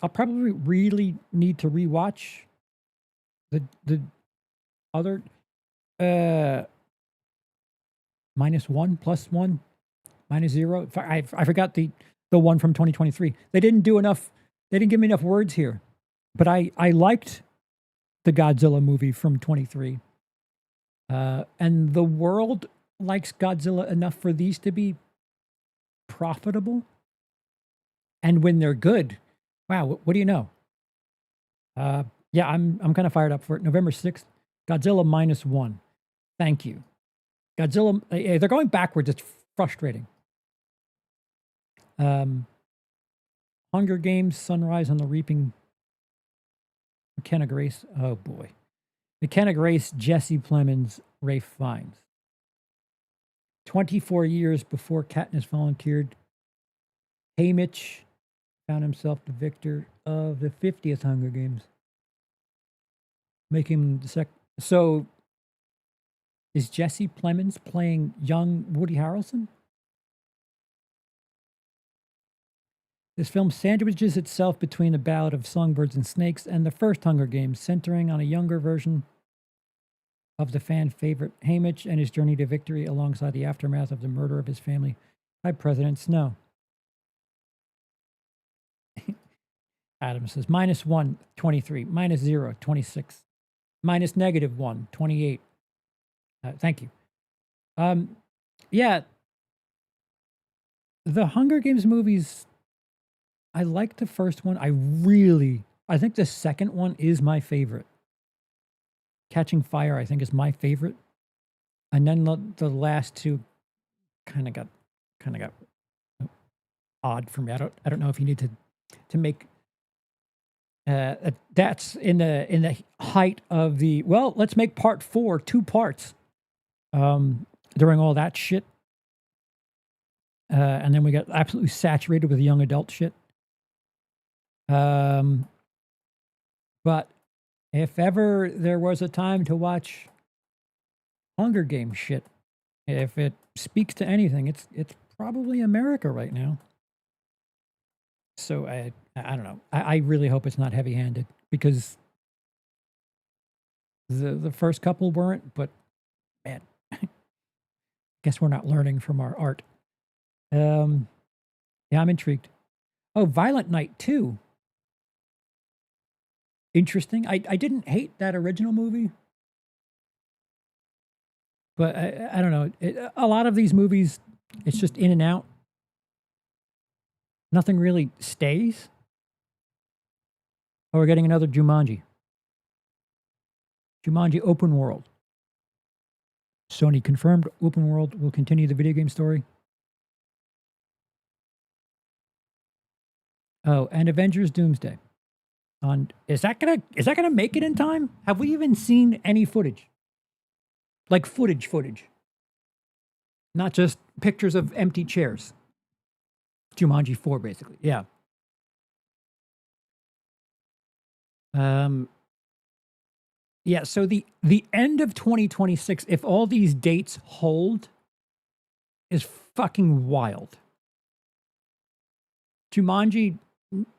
I'll probably really need to rewatch the other -1, +1, -0. I forgot the one from 2023. They didn't do enough. They didn't give me enough words here. But I liked the Godzilla movie from 23. And the world likes Godzilla enough for these to be profitable. And when they're good, wow, what do you know? Yeah, I'm kind of fired up for it. November 6th, Godzilla -1. Thank you. Godzilla, they're going backwards. It's frustrating. Hunger Games, Sunrise on the Reaping, McKenna Grace. Oh boy. McKenna Grace, Jesse Plemons, Rafe Fiennes. 24 years before Katniss volunteered, Haymitch found himself the victor of the 50th Hunger Games, making him the second. So, is Jesse Plemons playing young Woody Harrelson? This film sandwiches itself between the Ballad of Songbirds and Snakes and the first Hunger Games, centering on a younger version of the fan favorite Haymitch and his journey to victory alongside the aftermath of the murder of his family by President Snow. Adam says -1, 23, -0, 26, -1, 28. Thank you. Yeah, the Hunger Games movies, I like the first one. I think the second one is my favorite. Catching Fire, I think, is my favorite. And then the last two kind of got odd for me. I don't know if you need to make that's in the height of the, well, let's make part 4 2 parts. During all that shit. And then we got absolutely saturated with young adult shit. But if ever there was a time to watch Hunger Games shit, if it speaks to anything, it's probably America right now. So I don't know. I really hope it's not heavy-handed, because the first couple weren't, but man, guess we're not learning from our art. Yeah, I'm intrigued. Oh, Violent Night 2. Interesting. I didn't hate that original movie, but I don't know. A lot of these movies, it's just in and out. Nothing really stays. Oh, we're getting another Jumanji. Jumanji open world. Sony confirmed open world will continue the video game story. Oh, and Avengers Doomsday. Is that gonna make it in time? Have we even seen any footage? Like footage. Not just pictures of empty chairs. Jumanji 4, basically. Yeah. Yeah, so the end of 2026, if all these dates hold, is fucking wild. Jumanji,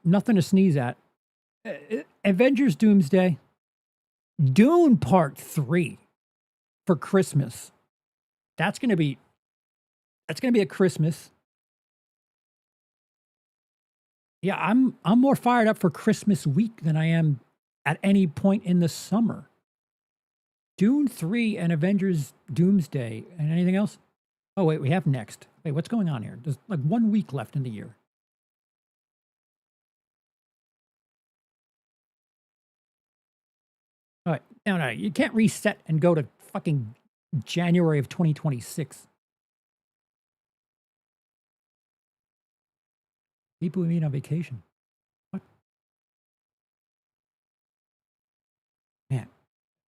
nothing to sneeze at. Avengers Doomsday, Dune Part 3 for Christmas. That's gonna be a Christmas. Yeah, I'm more fired up for Christmas week than I am at any point in the summer. Dune 3 and Avengers Doomsday, and anything else? Oh wait, we have next. Wait, what's going on here? There's like 1 week left in the year. All right, no, you can't reset and go to fucking January of 2026. People we meet on vacation. What? Man,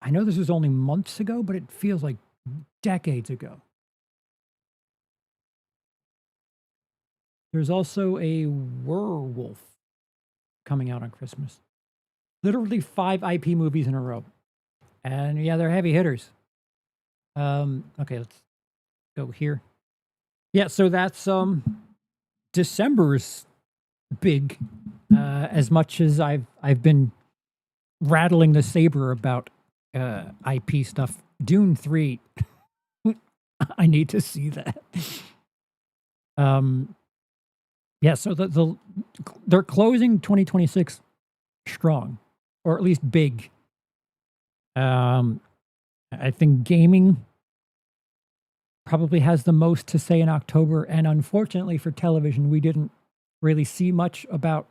I know this was only months ago, but it feels like decades ago. There's also a werewolf coming out on Christmas. Literally 5 IP movies in a row. And yeah, they're heavy hitters. Okay, let's go here. Yeah, so that's December's big. As much as I've been rattling the saber about IP stuff, Dune 3. I need to see that. Yeah, so they're closing 2026 strong, or at least big. I think gaming probably has the most to say in October, and unfortunately for television, we didn't really see much about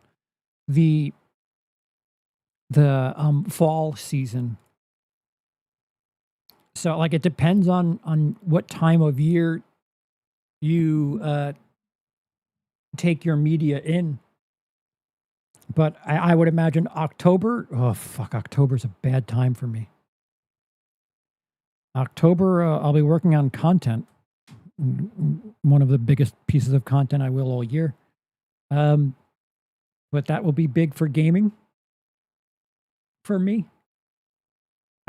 the fall season. So, like, it depends on what time of year you take your media in. But I would imagine October. Oh fuck, October's a bad time for me. October, I'll be working on content. One of the biggest pieces of content I will all year. But that will be big for gaming for me.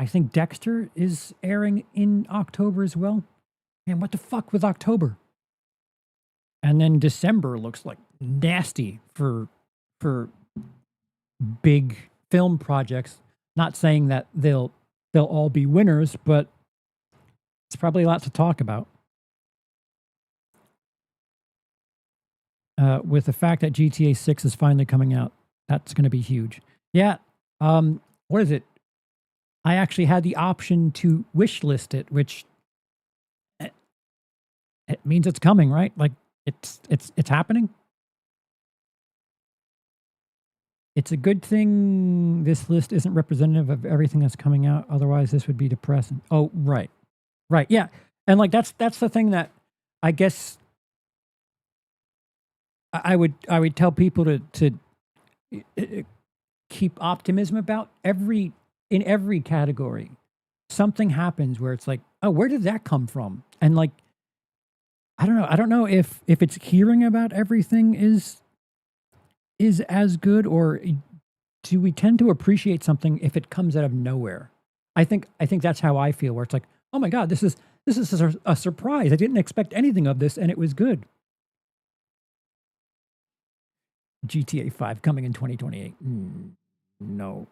I think Dexter is airing in October as well. Man, what the fuck with October? And then December looks like nasty for big film projects. Not saying that they'll all be winners, but it's probably a lot to talk about. With the fact that GTA 6 is finally coming out, that's going to be huge. Yeah. What is it? I actually had the option to wish list it, which it means it's coming, right? Like it's happening. It's a good thing this list isn't representative of everything that's coming out. Otherwise, this would be depressing. Oh, right. Right. Yeah. And like that's the thing that I guess I would tell people to keep optimism about in every category. Something happens where it's like, oh, where did that come from? And like, I don't know. I don't know if it's hearing about everything is as good, or do we tend to appreciate something if it comes out of nowhere? I think that's how I feel, where it's like, oh my god, this is a surprise. I didn't expect anything of this, and it was good. GTA 5 coming in 2028. No.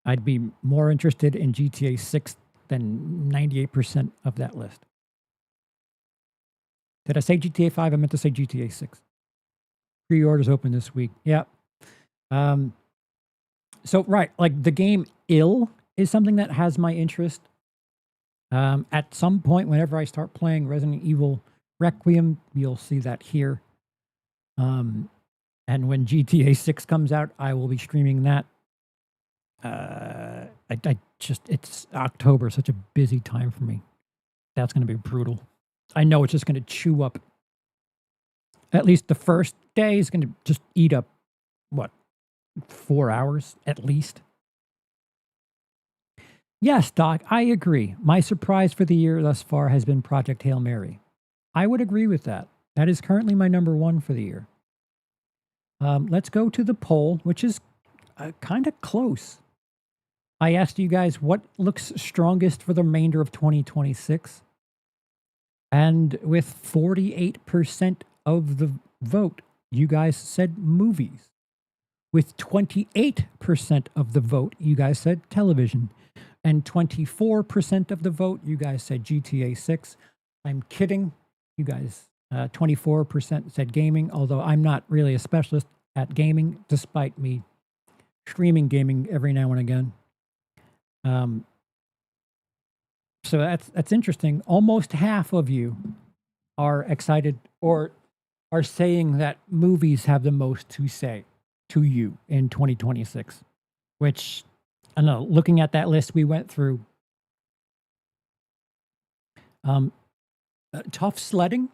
I'd be more interested in GTA 6 than 98% of that list. Did I say GTA 5? I meant to say GTA 6. Pre-orders open this week. Yeah. So, right, like the game Ill is something that has my interest. At some point, whenever I start playing Resident Evil Requiem, you'll see that here. And when GTA 6 comes out, I will be streaming that. It's October, such a busy time for me. That's going to be brutal. I know it's just going to chew up. At least the first day is going to just eat up, 4 hours at least? Yes, Doc, I agree. My surprise for the year thus far has been Project Hail Mary. I would agree with that. That is currently my number one for the year. Let's go to the poll, which is kind of close. I asked you guys what looks strongest for the remainder of 2026. And with 48% of the vote, you guys said movies. With 28% of the vote, you guys said television. And 24% of the vote, you guys said GTA 6. I'm kidding. You guys, 24% said gaming, although I'm not really a specialist at gaming, despite me streaming gaming every now and again. So that's interesting. Almost half of you are excited or are saying that movies have the most to say to you in 2026, which I don't know, looking at that list we went through, tough sledding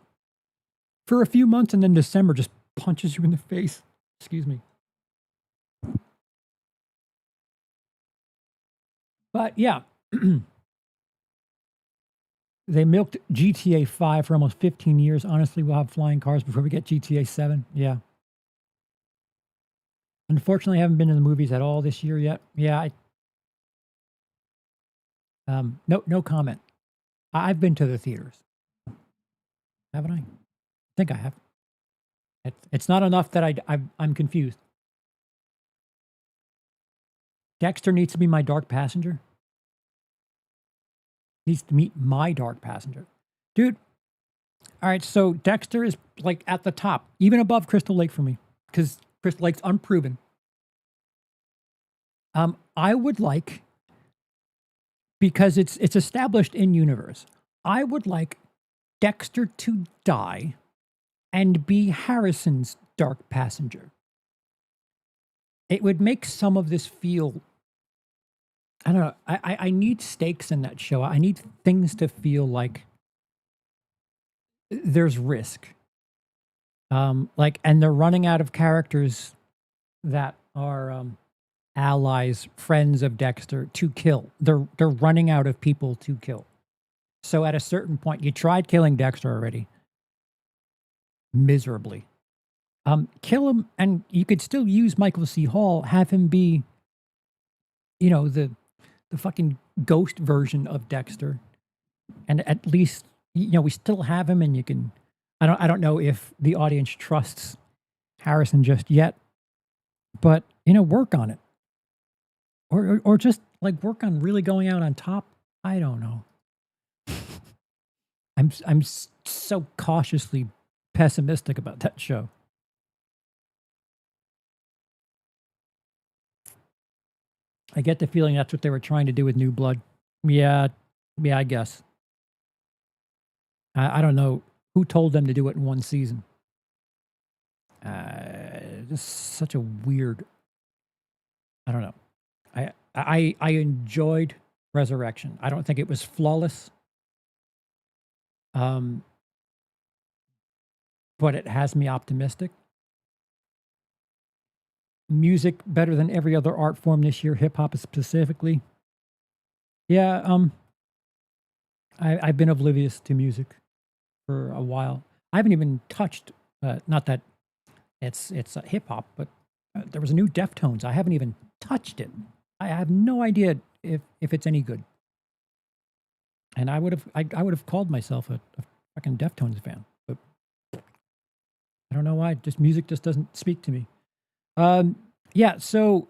for a few months, and then December just punches you in the face. Excuse me. But yeah, they milked GTA 5 for almost 15 years. Honestly, we'll have flying cars before we get GTA 7. Yeah. Unfortunately, I haven't been in the movies at all this year yet. Yeah. No comment. I've been to the theaters. Haven't I? I think I have. It's not enough that I'm confused. Dexter needs to be my dark passenger. Needs to meet my dark passenger. Dude. All right, so Dexter is like at the top, even above Crystal Lake for me, because Crystal Lake's unproven. I would like, because it's established in universe, I would like Dexter to die and be Harrison's dark passenger. It would make some of this feel, I don't know, I need stakes in that show. I need things to feel like there's risk. Like, and they're running out of characters that are allies, friends of Dexter to kill. They're running out of people to kill. So at a certain point, you tried killing Dexter already, miserably. Kill him, and you could still use Michael C. Hall. Have him be, the fucking ghost version of Dexter, and at least we still have him, and you can. I don't know if the audience trusts Harrison just yet, but work on it, or just like work on really going out on top. I don't know. I'm so cautiously pessimistic about that show. I get the feeling that's what they were trying to do with New Blood. Yeah, I guess. I don't know who told them to do it in one season. Just such a weird. I don't know. I enjoyed Resurrection. I don't think it was flawless. But it has me optimistic. Music better than every other art form this year, hip hop specifically. Yeah, I've been oblivious to music for a while. I haven't even touched. Not that it's hip hop, but there was a new Deftones. I haven't even touched it. I have no idea if it's any good. And I would have called myself a fucking Deftones fan, but I don't know why. Just music just doesn't speak to me. Yeah, so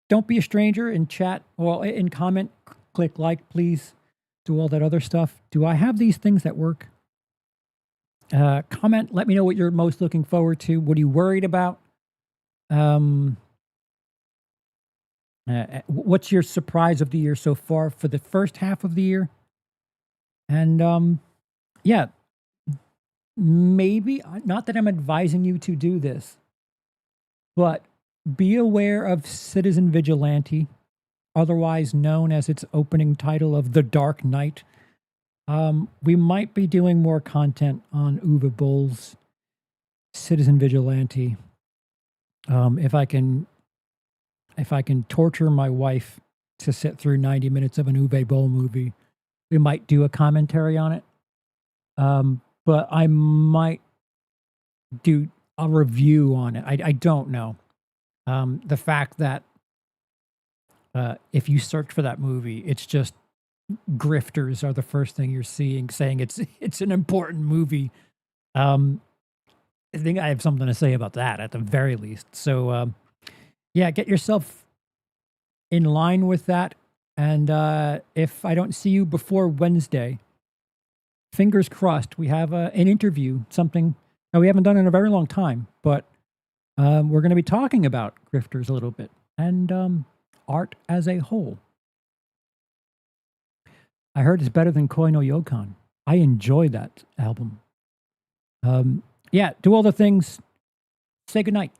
don't be a stranger in chat or in comment. Click like, please. Do all that other stuff. Do I have these things that work? Comment. Let me know what you're most looking forward to. What are you worried about? What's your surprise of the year so far for the first half of the year? And yeah, maybe, not that I'm advising you to do this, but be aware of Citizen Vigilante, otherwise known as its opening title of The Dark Knight. We might be doing more content on Uwe Boll's Citizen Vigilante. If I can torture my wife to sit through 90 minutes of an Uwe Boll movie, we might do a commentary on it. But I might do a review on it. I don't know. The fact that if you search for that movie, it's just grifters are the first thing you're seeing saying it's an important movie. I think I have something to say about that at the very least. So yeah, get yourself in line with that. And if I don't see you before Wednesday, fingers crossed, we have an interview, something that we haven't done in a very long time, but we're going to be talking about grifters a little bit and art as a whole. I heard it's better than Koi no Yokan. I enjoyed that album. Yeah, do all the things. Say goodnight.